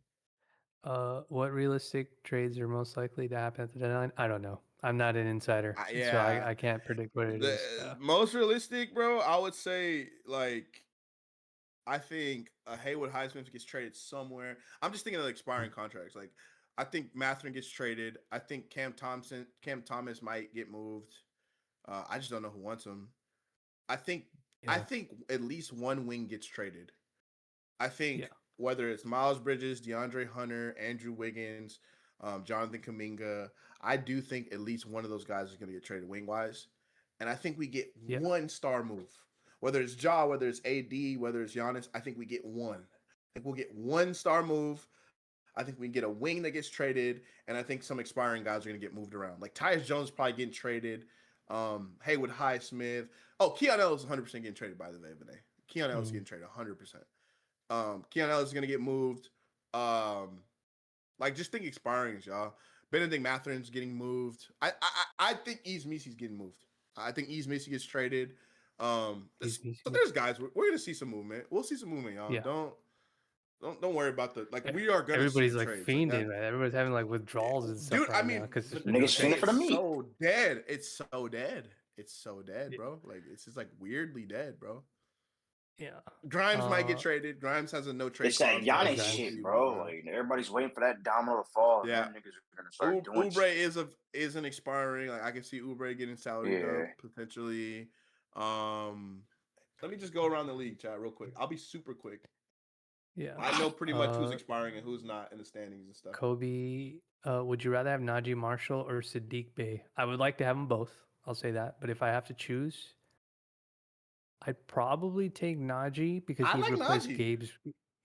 What realistic trades are most likely to happen at the deadline? I don't know. I'm not an insider, so I can't predict what it is. Most realistic, bro, I would say like I think Haywood Highsmith gets traded somewhere. I'm just thinking of expiring contracts. Like I think Mathurin gets traded. I think Cam Thomas might get moved. I just don't know who wants him. I think at least one wing gets traded. I think whether it's Miles Bridges, DeAndre Hunter, Andrew Wiggins, Jonathan Kuminga, I do think at least one of those guys is going to get traded wing wise. And I think we get one star move. Whether it's Ja, whether it's AD, whether it's Giannis, I think we get one. I think we'll get one star move. I think we can get a wing that gets traded, and I think some expiring guys are going to get moved around. Like Tyus Jones probably getting traded. Haywood Highsmith. Oh, Keon Ellis is 100% getting traded, by the way, Vinay. Keon Ellis is getting traded 100%. Keon Ellis is going to get moved. Like, just think expirings, y'all. Benedict Matherin's getting moved. I think Yves Missy's getting moved. I think Yves Missy gets traded. So there's guys. We're going to see some movement. We'll see some movement, y'all. Yeah. Don't worry about we are going to see everybody's like trades. fiending, man. Everybody's having like withdrawals and stuff. Dude, right I mean, now because niggas fiending for the meat. So dead. It's so dead. It's so dead, bro. Like it's just like weirdly dead, bro. Yeah. Grimes might get traded. Grimes has a no trade. It's that Giannis shit, bro. Like everybody's waiting for that domino to fall. Yeah, and then niggas are gonna start doing Oubre is an expiring. Like I can see Oubre getting salary dump potentially. Let me just go around the league, chat, real quick. I'll be super quick. Yeah. I know pretty much who's expiring and who's not in the standings and stuff. Kobe, would you rather have Najee Marshall or Sadiq Bey? I would like to have them both. I'll say that. But if I have to choose, I'd probably take Najee because I he'd like replace Najee. Gabe's.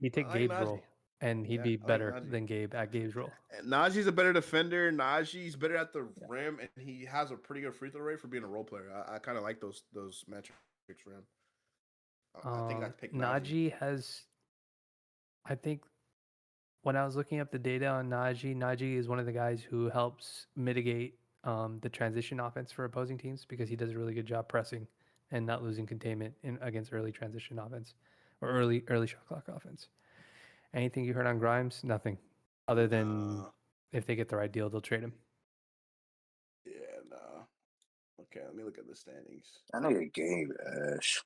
He'd take I like Gabe's Najee. role, and he'd Yeah, be I like better Najee. than Gabe at Gabe's role. And Najee's a better defender. Najee's better at the rim, and he has a pretty good free throw rate for being a role player. I kind of like those metrics for him. I think I'd pick Najee. Najee has, I think, when I was looking up the data on Najee is one of the guys who helps mitigate the transition offense for opposing teams because he does a really good job pressing and not losing containment against early transition offense or early shot clock offense. Anything you heard on Grimes? Nothing, other than if they get the right deal, they'll trade him. Yeah, no. Okay, let me look at the standings. I know your game, Ash.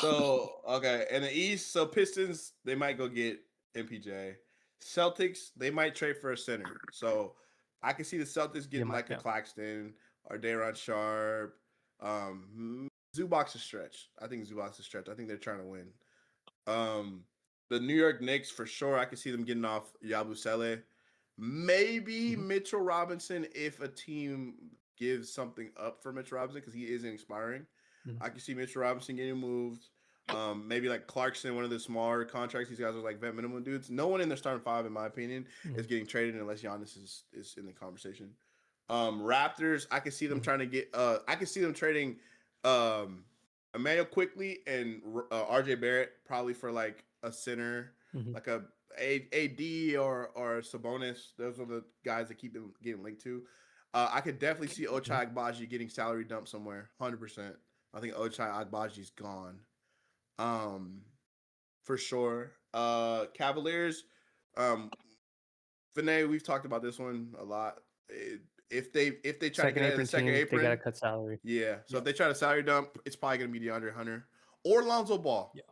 So, okay, in the East, so Pistons, they might go get MPJ. Celtics, they might trade for a center. So I can see the Celtics getting like a Claxton or Day'Ron Sharp. Zubac's a stretch. I think Zubac's a stretch. I think they're trying to win. The New York Knicks, for sure, I can see them getting off Yabusele. Maybe Mitchell Robinson if a team gives something up for Mitchell Robinson because he isn't expiring. I can see Mitchell Robinson getting moved. Maybe like Clarkson, one of the smaller contracts. These guys are like vet minimum dudes. No one in their starting five, in my opinion, is getting traded unless Giannis is in the conversation. Raptors, I can see them trying to get. I can see them trading Emmanuel Quickly and RJ Barrett probably for like a center, like a AD or Sabonis. Those are the guys that keep getting linked to. I could definitely see Ochai Agbaji getting salary dumped somewhere, 100%. I think Ochai Agbaji's gone. For sure. Cavaliers, Vinay, we've talked about this one a lot. If they try to get out of the second apron, they gotta cut salary. Yeah. So if they try to salary dump, it's probably gonna be DeAndre Hunter or Lonzo Ball. Yeah.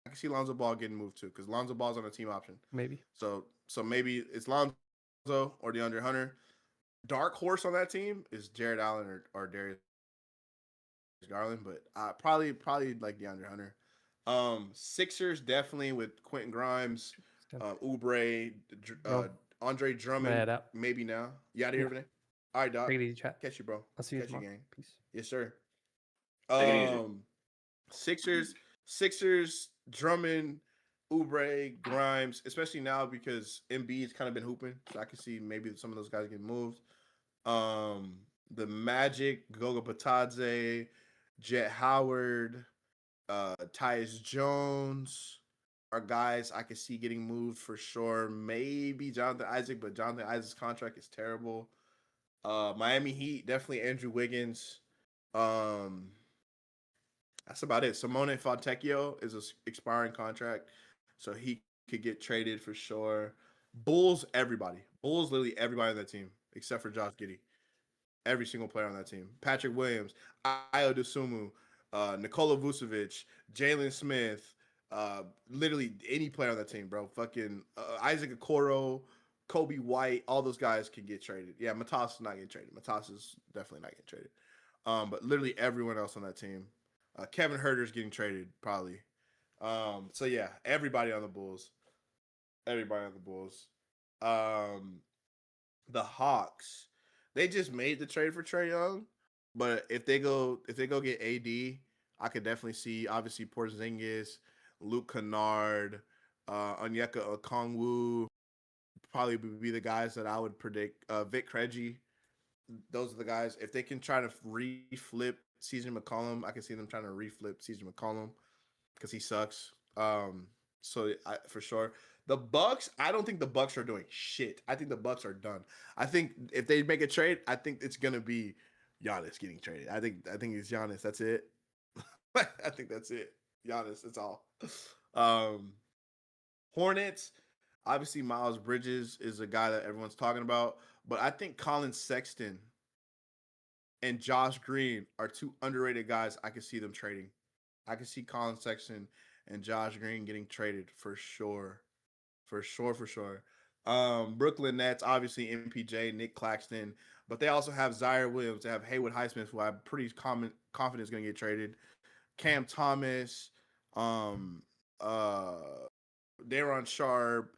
I can see Lonzo Ball getting moved too, because Lonzo Ball's on a team option. Maybe. So maybe it's Lonzo or DeAndre Hunter. Dark horse on that team is Jared Allen or Darius Garland, but probably like DeAndre Hunter. Sixers definitely with Quentin Grimes, Oubre, Andre Drummond. Maybe now. You out of here, Vinay? All right, Doc. Take it easy, chat. Catch you, bro. I'll see you Catch tomorrow. You, gang. Peace. Yes, sir. Take it easy. Sixers, Drummond, Oubre, Grimes, especially now because Embiid's kind of been hooping, so I can see maybe some of those guys get moved. The Magic, Goga Batadze, Jet Howard, Tyus Jones are guys I could see getting moved for sure. Maybe Jonathan Isaac, but Jonathan Isaac's contract is terrible. Miami Heat, definitely Andrew Wiggins. That's about it. Simone Fontecchio is an expiring contract, so he could get traded for sure. Bulls, everybody. Bulls, literally everybody on that team except for Josh Giddey. Every single player on that team. Patrick Williams, Ayo Dosunmu, Nikola Vucevic, Jalen Smith, literally any player on that team, bro. Fucking Isaac Okoro, Kobe White, all those guys can get traded. Yeah, Matas is not getting traded. Matas is definitely not getting traded. But literally everyone else on that team. Kevin Huerter's getting traded, probably. So yeah, everybody on the Bulls. Everybody on the Bulls. The Hawks, they just made the trade for Trae Young, but if they go get AD, I could definitely see obviously Porzingis, Luke Kennard, Onyeka Okongwu, probably be the guys that I would predict. Vic Krejci, those are the guys. If they can try to reflip CJ McCollum, I can see them trying to reflip CJ McCollum because he sucks. For sure. The Bucks, I don't think the Bucks are doing shit. I think the Bucks are done. I think if they make a trade, I think it's gonna be Giannis getting traded. I think it's Giannis. That's it. I think that's it. Giannis. That's all. Hornets. Obviously, Miles Bridges is a guy that everyone's talking about, but I think Colin Sexton and Josh Green are two underrated guys. I can see them trading. I can see Colin Sexton and Josh Green getting traded for sure. For sure. Brooklyn Nets, obviously MPJ, Nick Claxton, but they also have Zaire Williams. They have Haywood Highsmith, who I'm pretty confident is going to get traded. Cam Thomas, Daron Sharp,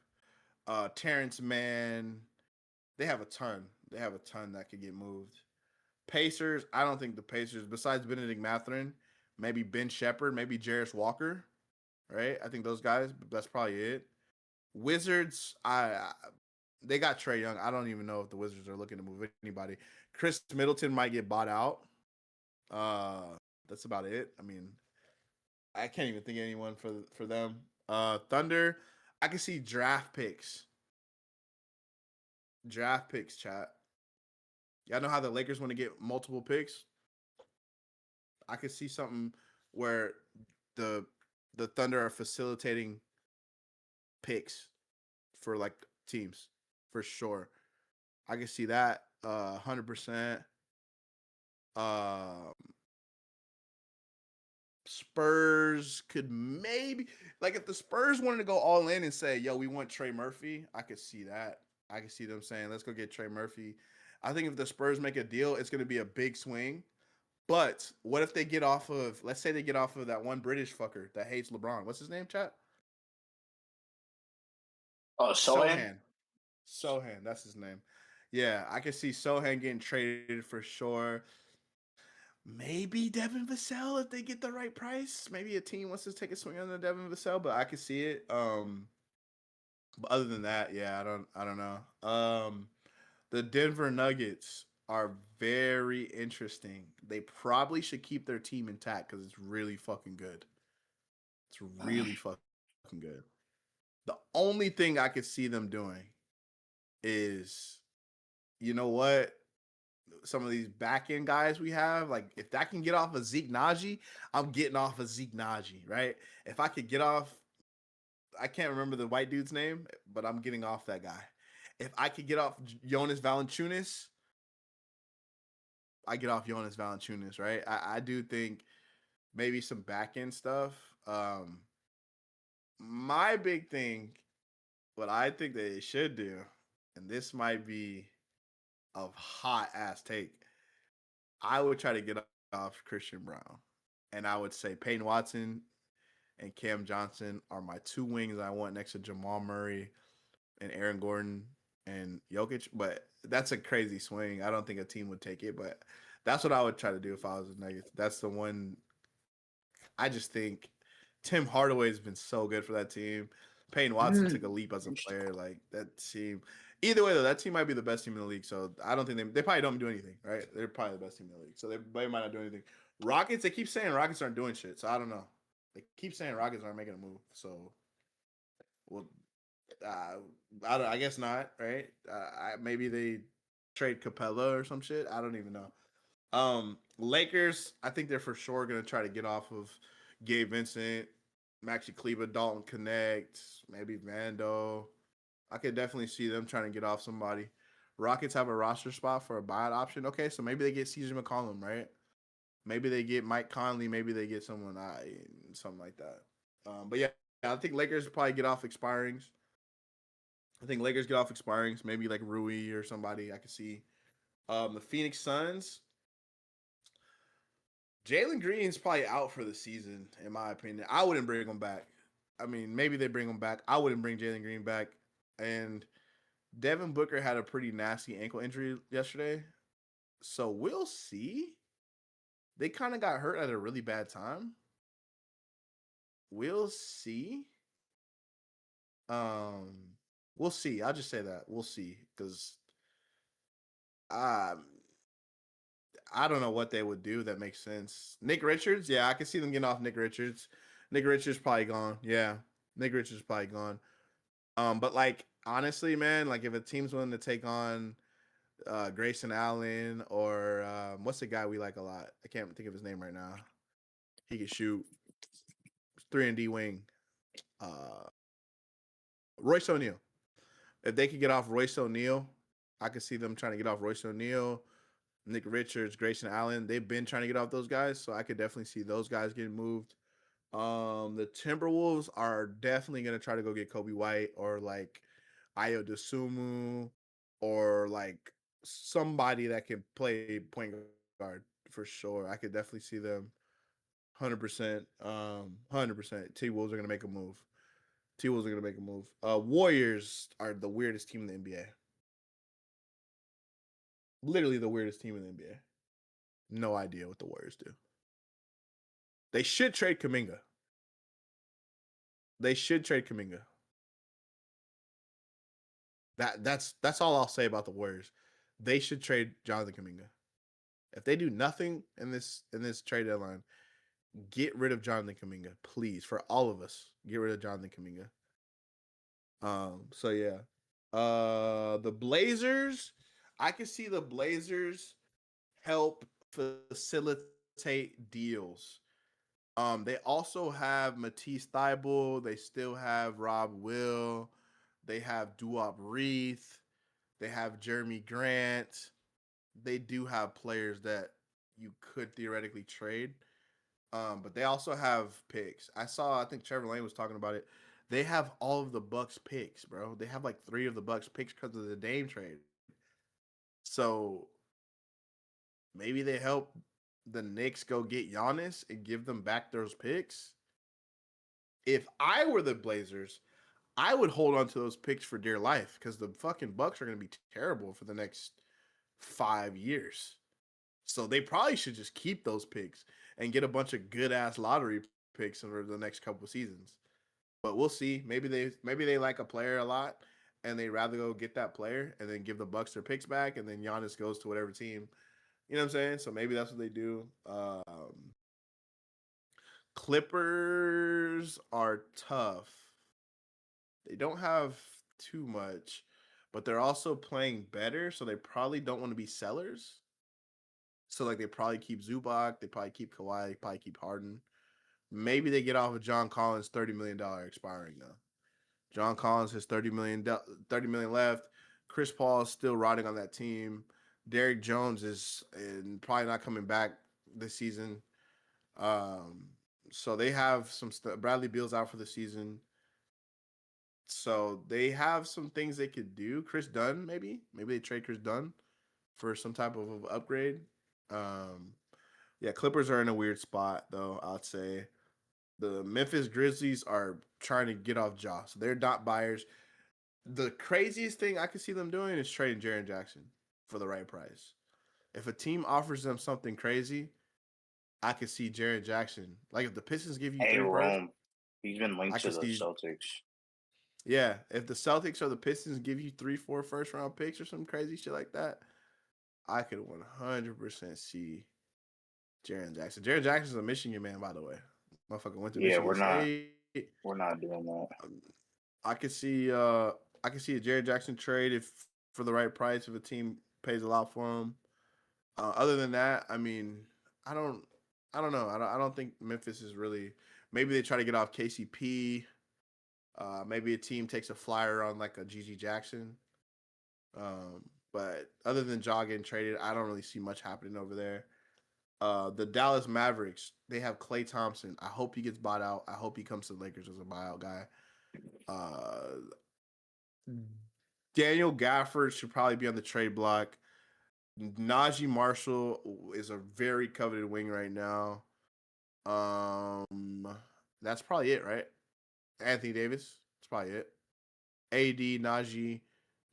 Terrence Mann. They have a ton. They have a ton that could get moved. Pacers, I don't think the Pacers, besides Benedict Mathurin, maybe Ben Shepherd, maybe Jarris Walker, right? I think those guys, that's probably it. Wizards, they got Trae Young. I don't even know if the Wizards are looking to move anybody. Chris Middleton might get bought out. That's about it. I mean, I can't even think of anyone for them. Thunder, I can see draft picks. Draft picks, chat. Y'all know how the Lakers want to get multiple picks? I could see something where the Thunder are facilitating picks for like teams for sure. I can see that 100%. Spurs could maybe like if the Spurs wanted to go all in and say, "Yo, we want Trey Murphy," I could see that. I could see them saying, "Let's go get Trey Murphy." I think if the Spurs make a deal, it's going to be a big swing. But what if they get off of, let's say they get off of that one British fucker that hates LeBron. What's his name, chat? Sohan. Sohan, that's his name. Yeah, I can see Sohan getting traded for sure. Maybe Devin Vassell if they get the right price. Maybe a team wants to take a swing on the Devin Vassell, but I can see it. But other than that, yeah, I don't know. The Denver Nuggets are very interesting. They probably should keep their team intact because it's really fucking good. It's really fucking good. The only thing I could see them doing is, you know what? Some of these back end guys we have, like if that can get off of Zeke Naji, I'm getting off of Zeke Naji, right? If I could get off, I can't remember the white dude's name, but I'm getting off that guy. If I could get off Jonas Valanciunas, I get off Jonas Valanciunas, right? I do think maybe some back end stuff. My big thing, what I think that they should do, and this might be a hot ass take, I would try to get off Christian Brown. And I would say Peyton Watson and Cam Johnson are my two wings I want next to Jamal Murray and Aaron Gordon and Jokic. But that's a crazy swing. I don't think a team would take it, but that's what I would try to do if I was the Nuggets. That's the one. I just think Tim Hardaway has been so good for that team. Peyton Watson took a leap as a player. Like that team. Either way, though, that team might be the best team in the league. So I don't think they probably don't do anything, right? They're probably the best team in the league. So they might not do anything. Rockets, they keep saying Rockets aren't doing shit. So I don't know. They keep saying Rockets aren't making a move. So, well, I guess not, right? Maybe they trade Capella or some shit. I don't even know. Lakers, I think they're for sure going to try to get off of Gabe Vincent, Maxi Kleber, Dalton Connect, maybe Vando. I could definitely see them trying to get off somebody. Rockets have a roster spot for a buyout option. Okay, so maybe they get CJ McCollum, right? Maybe they get Mike Conley. Maybe they get something like that. But yeah, I think Lakers probably get off expirings. I think Lakers get off expirings. Maybe like Rui or somebody I could see. The Phoenix Suns. Jalen Green's probably out for the season, in my opinion. I wouldn't bring him back. I mean, maybe they bring him back. I wouldn't bring Jalen Green back. And Devin Booker had a pretty nasty ankle injury yesterday. So we'll see. They kind of got hurt at a really bad time. We'll see. We'll see. I'll just say that. We'll see. Because I don't know what they would do that makes sense. Nick Richards, yeah, I can see them getting off Nick Richards. Nick Richards probably gone. Yeah, Nick Richards probably gone. But like honestly, man, like if a team's willing to take on Grayson Allen or what's the guy we like a lot? I can't think of his name right now. He can shoot 3-and-D wing. Royce O'Neal. If they could get off Royce O'Neal, I could see them trying to get off Royce O'Neal. Nick Richards, Grayson Allen, they've been trying to get off those guys, so I could definitely see those guys getting moved. The Timberwolves are definitely gonna try to go get Kobe White or like Ayo Dosunmu or like somebody that can play point guard for sure. I could definitely see them 100%. 100%. T Wolves are gonna make a move. T-Wolves are gonna make a move. Warriors are the weirdest team in the NBA. Literally the weirdest team in the NBA. No idea what the Warriors do. They should trade Kuminga. That's all I'll say about the Warriors. They should trade Jonathan Kuminga. If they do nothing in this trade deadline, get rid of Jonathan Kuminga, please. For all of us, get rid of Jonathan Kuminga. So yeah. The Blazers, I can see the Blazers help facilitate deals. They also have Matisse Thybulle. They still have Rob Will. They have Duop Reith. They have Jeremy Grant. They do have players that you could theoretically trade. But they also have picks. I think Trevor Lane was talking about it. They have all of the Bucks picks, bro. They have like 3 of the Bucks picks because of the Dame trade. So maybe they help the Knicks go get Giannis and give them back those picks. If I were the Blazers, I would hold on to those picks for dear life because the fucking Bucks are going to be terrible for the next 5 years. So they probably should just keep those picks and get a bunch of good ass lottery picks over the next couple of seasons. But we'll see. Maybe they like a player a lot and they'd rather go get that player and then give the Bucks their picks back and then Giannis goes to whatever team. You know what I'm saying? So maybe that's what they do. Clippers are tough. They don't have too much, but they're also playing better, so they probably don't want to be sellers. So like they probably keep Zubac, they probably keep Kawhi, they probably keep Harden. Maybe they get off of John Collins' $30 million expiring now. John Collins has $30 million left. Chris Paul is still riding on that team. Derrick Jones is probably not coming back this season. So they have some Bradley Beal's out for the season. So they have some things they could do. Chris Dunn, maybe they trade Chris Dunn for some type of upgrade. Yeah, Clippers are in a weird spot though. I'd say the Memphis Grizzlies are trying to get off Ja, so they're not buyers. The craziest thing I could see them doing is trading Jaren Jackson for the right price. If a team offers them something crazy, I could see Jaren Jackson. Like if the Pistons give you Hey, 3 first, Rome. He's been I linked to could the see. Celtics. Yeah, if the Celtics or the Pistons give you 3-4 first round picks or some crazy shit like that, I could 100% see Jaren Jackson. Jaren Jackson's a Michigan man, by the way. Motherfucker went to Yeah, Michigan State. we're not doing that. I could see a Jaren Jackson trade if for the right price if a team pays a lot for him. Other than that, I mean, I don't know. I don't think Memphis is really. Maybe they try to get off KCP. Maybe a team takes a flyer on like a GG Jackson. But other than Ja getting traded, I don't really see much happening over there. The Dallas Mavericks, they have Klay Thompson. I hope he gets bought out. I hope he comes to the Lakers as a buyout guy. Daniel Gafford should probably be on the trade block. Najee Marshall is a very coveted wing right now. That's probably it, right? Anthony Davis. That's probably it. AD, Najee,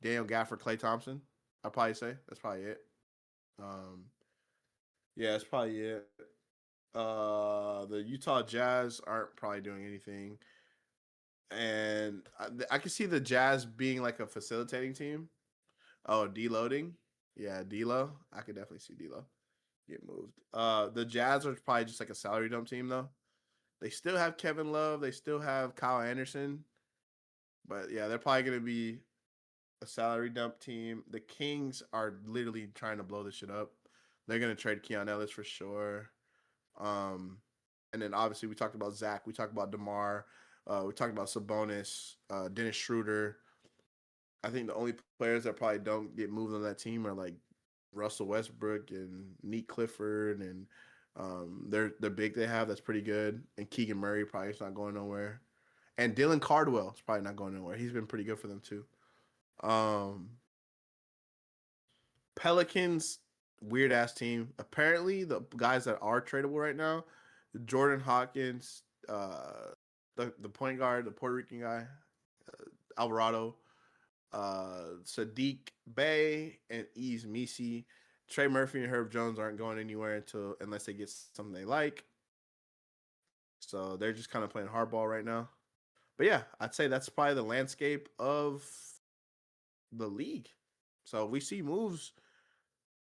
Daniel Gafford, Klay Thompson. I'd probably say that's probably it. Yeah, that's probably it. The Utah Jazz aren't probably doing anything, and I can see the Jazz being like a facilitating team. Oh, deloading. Yeah, D'Lo. I could definitely see D'Lo get moved. The Jazz are probably just like a salary dump team though. They still have Kevin Love. They still have Kyle Anderson. But yeah, they're probably going to be a salary dump team. The Kings are literally trying to blow this shit up. They're going to trade Keon Ellis for sure. And then obviously we talked about Zach. We talked about DeMar. We talked about Sabonis, Dennis Schroeder. I think the only players that probably don't get moved on that team are like Russell Westbrook and Neat Clifford and they're the big they have that's pretty good. And Keegan Murray probably is not going nowhere. And Dylan Cardwell is probably not going nowhere. He's been pretty good for them too. Pelicans, weird ass team. Apparently, the guys that are tradable right now, Jordan Hawkins, the point guard, the Puerto Rican guy, Alvarado, Sadiq Bey, and Ease Misi. Trey Murphy and Herb Jones aren't going anywhere unless they get something they like. So they're just kind of playing hardball right now. But yeah, I'd say that's probably the landscape of the league. So we see moves.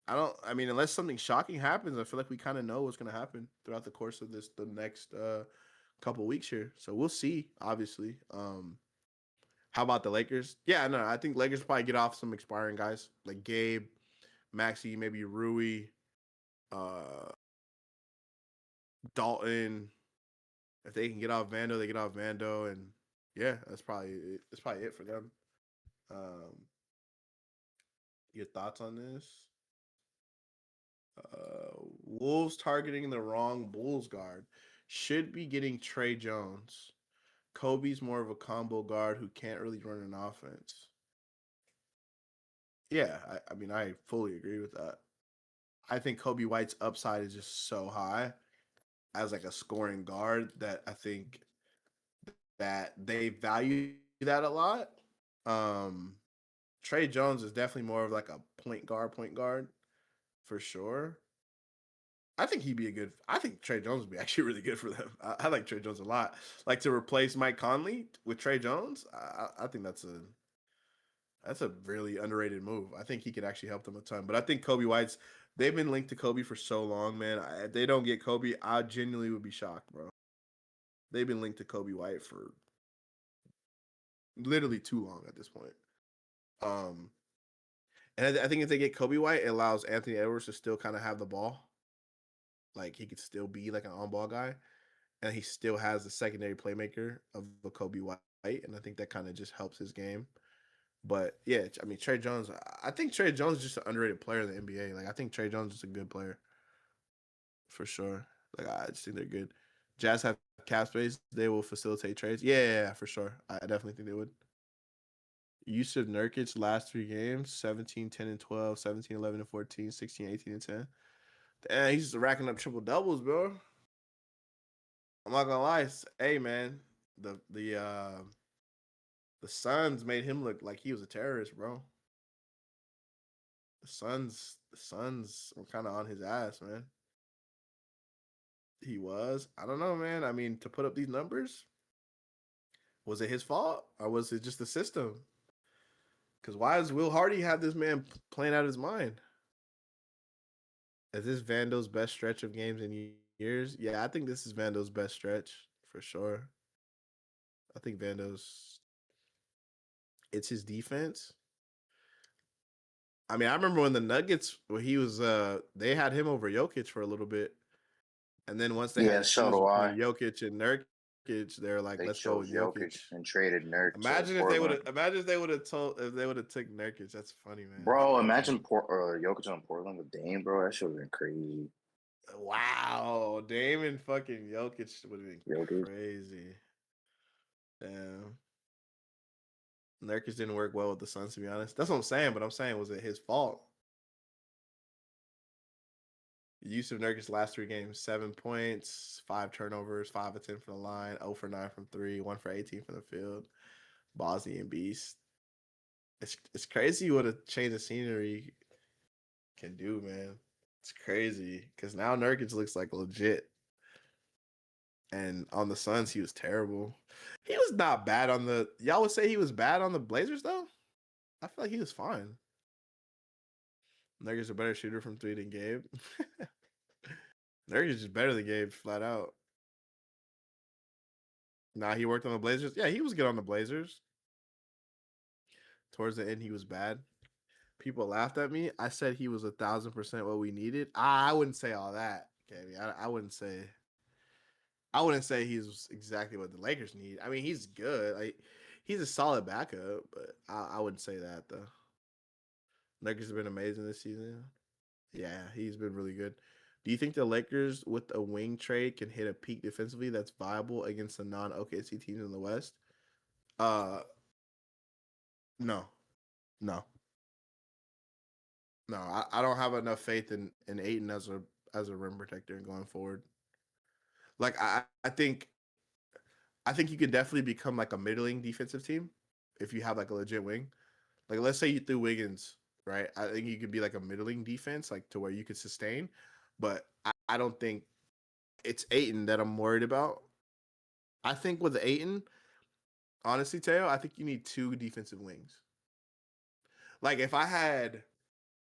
I mean, unless something shocking happens, I feel like we kind of know what's going to happen throughout the course of the next couple weeks here. So we'll see, obviously. How about the Lakers? Yeah, no, I think Lakers probably get off some expiring guys like Gabe, Maxey, maybe Rui, Dalton. If they can get off Vando, they get off Vando, and yeah, that's probably it for them. Your thoughts on this? Wolves targeting the wrong Bulls guard. Should be getting Trey Jones. Kobe's more of a combo guard who can't really run an offense. Yeah, I mean, I fully agree with that. I think Kobe White's upside is just so high as like a scoring guard that I think that they value that a lot. Trey Jones is definitely more of like a point guard for sure. I think Trey Jones would be actually really good for them. I like Trey Jones a lot. Like to replace Mike Conley with Trey Jones, I think that's a really underrated move. I think he could actually help them a ton. But I think they've been linked to Kobe for so long, man. If they don't get Kobe, I genuinely would be shocked, bro. They've been linked to Kobe White for literally too long at this point. And I think if they get Kobe White, it allows Anthony Edwards to still kind of have the ball. Like he could still be like an on-ball guy, and he still has the secondary playmaker of a Kobe White, and I think that kind of just helps his game. But yeah, I mean Trey Jones. I think Trey Jones is just an underrated player in the NBA. Like I think Trey Jones is a good player for sure. Like I just think they're good. Jazz have cap space. They will facilitate trades. Yeah, for sure. I definitely think they would. Yusuf Nurkic last 3 games, 17, 10, and 12, 17, 11, and 14, 16, 18, and 10. Damn, he's just racking up triple doubles, bro. I'm not gonna lie. Hey man, the Suns made him look like he was a terrorist, bro. The Suns were kind of on his ass, man. He was. I don't know, man. I mean, to put up these numbers, was it his fault or was it just the system? Because why does Will Hardy have this man playing out his mind? Is this Vando's best stretch of games in years? Yeah, I think this is Vando's best stretch for sure. I think it's his defense. I mean, I remember when the Nuggets, where he was, they had him over Jokic for a little bit, and then once they had to choose between Jokic and Nurkic, they're like, let's go with Jokic and traded Nurkic. Imagine if they would have took Nurkic. That's funny, man. Bro, imagine Jokic on Portland with Dame, bro. That should have been crazy. Wow, Dame and fucking Jokic would have been crazy. Damn. Nurkic didn't work well with the Suns, to be honest. That's what I'm saying, but I'm saying, was it his fault? Yusuf Nurkic's last 3 games, 7 points, 5 turnovers, 5 of 10 from the line, 0 for 9 from 3, 1 for 18 from the field. Bosnian beast. It's crazy what a change of scenery can do, man. It's crazy because now Nurkic looks like legit. And on the Suns, he was terrible. He was not bad on the. Y'all would say he was bad on the Blazers, though? I feel like he was fine. Nurkic's a better shooter from 3 than Gabe. Nurkic is better than Gabe, flat out. Nah, he worked on the Blazers. Yeah, he was good on the Blazers. Towards the end, he was bad. People laughed at me. I said he was 1,000% what we needed. I wouldn't say all that, Gabe. I wouldn't say. I wouldn't say he's exactly what the Lakers need. I mean, he's good. Like, he's a solid backup, but I wouldn't say that though. Lakers have been amazing this season. Yeah, he's been really good. Do you think the Lakers with a wing trade can hit a peak defensively that's viable against the non-OKC teams in the West? No. I don't have enough faith in Ayton as a rim protector going forward. Like I think I think you could definitely become like a middling defensive team if you have like a legit wing. Like let's say you threw Wiggins, right? I think you could be like a middling defense, like to where you could sustain. But I don't think it's Aiton that I'm worried about. I think with Aiton, honestly, Teo, I think you need 2 defensive wings. Like if I had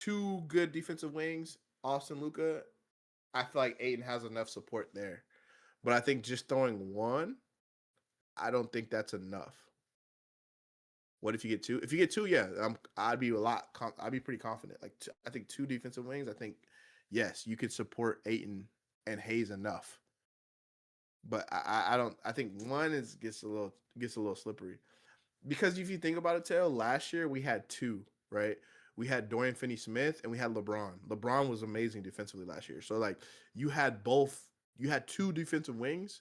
2 good defensive wings, Austin, Luka, I feel like Aiton has enough support there. But I think just throwing 1, I don't think that's enough. What if you get 2? If you get 2, yeah, I'd be I'd be pretty confident. Like I think 2 defensive wings. I think yes, you could support Aiton and Hayes enough. But I don't. I think 1 gets a little slippery because if you think about it, Tail, last year we had 2, right? We had Dorian Finney-Smith and we had LeBron. LeBron was amazing defensively last year. So like you had 2 defensive wings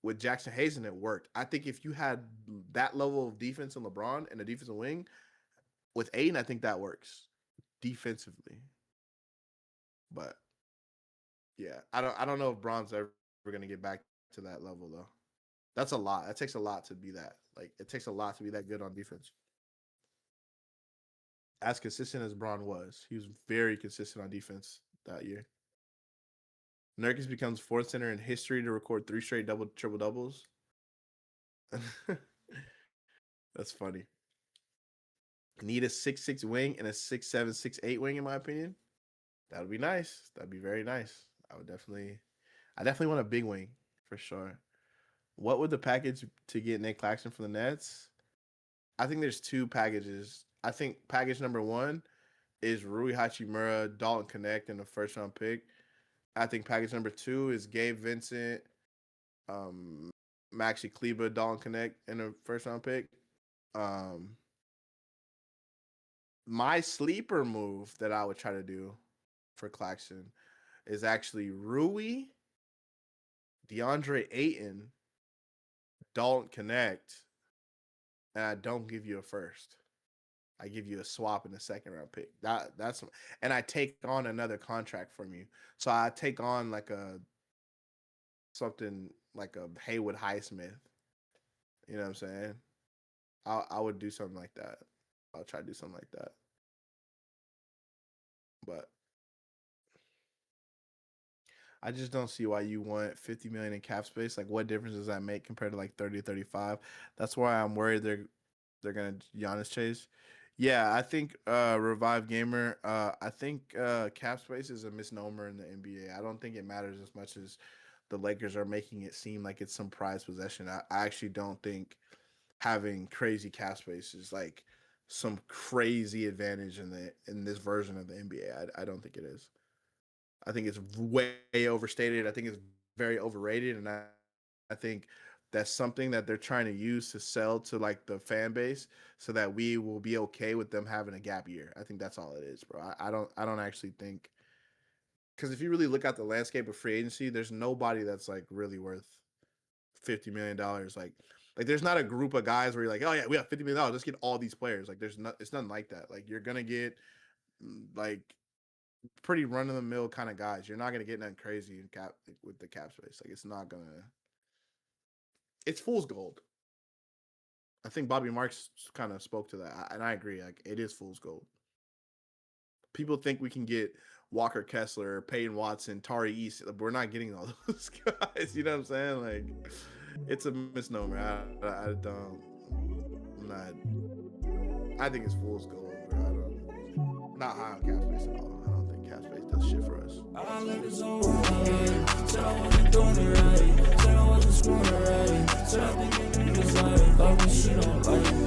with Jackson Hayes and it worked. I think if you had that level of defense in LeBron and a defensive wing with Aiden, I think that works defensively. But yeah, I don't know if Bron's ever going to get back to that level though. That's a lot. That takes a lot to be that. Like it takes a lot to be that good on defense. As consistent as Bron was, he was very consistent on defense that year. Nurkic becomes 4th center in history to record 3 straight triple doubles. That's funny. Need a 6'6" wing and a 6'7", 6'8" wing, in my opinion. That would be nice. That'd be very nice. I definitely want a big wing for sure. What would the package to get Nick Claxton from the Nets? I think there's 2 packages. I think package number 1 is Rui Hachimura, Dalton Connect, and a 1st-round pick. I think package number 2 is Gabe Vincent, Maxi Kleba, Dalton Connect, and a 1st-round pick. My sleeper move that I would try to do for Claxton is actually Rui, DeAndre Ayton, Dalton Connect, and I don't give you a 1st. I give you a swap in the 2nd-round pick. That's and I take on another contract from you. So I take on like something like a Haywood Highsmith. You know what I'm saying? I would do something like that. I'll try to do something like that. But I just don't see why you want $50 million in cap space. Like, what difference does that make compared to like 30, 35? That's why I'm worried they're gonna Giannis chase. Yeah, I think Revive Gamer. I think cap space is a misnomer in the NBA. I don't think it matters as much as the Lakers are making it seem like it's some prized possession. I actually don't think having crazy cap space is like some crazy advantage in this version of the NBA. I don't think it is. I think it's way overstated. I think it's very overrated, and I think that's something that they're trying to use to sell to like the fan base so that we will be okay with them having a gap year. I think that's all it is, bro. I don't actually think, because if you really look at the landscape of free agency, there's nobody that's like really worth $50 million. Like there's not a group of guys where you're like, oh yeah, we have $50 million. Let's get all these players. Like it's nothing like that. Like you're gonna get like pretty run of the mill kind of guys. You're not gonna get nothing crazy with the cap space. Like it's not gonna. It's fool's gold. I think Bobby Marks kind of spoke to that, and I agree. Like it is fool's gold. People think we can get Walker Kessler, Peyton Watson, Tari East. We're not getting all those guys. You know what I'm saying? Like it's a misnomer. I don't. I'm not. I think it's fool's gold, bro. I'm not high on cap space at all. I don't think cap space does shit for us. I let it all right. Said I wasn't doing it right. Said I wasn't screwing it right. Said I think it was like, but she don't like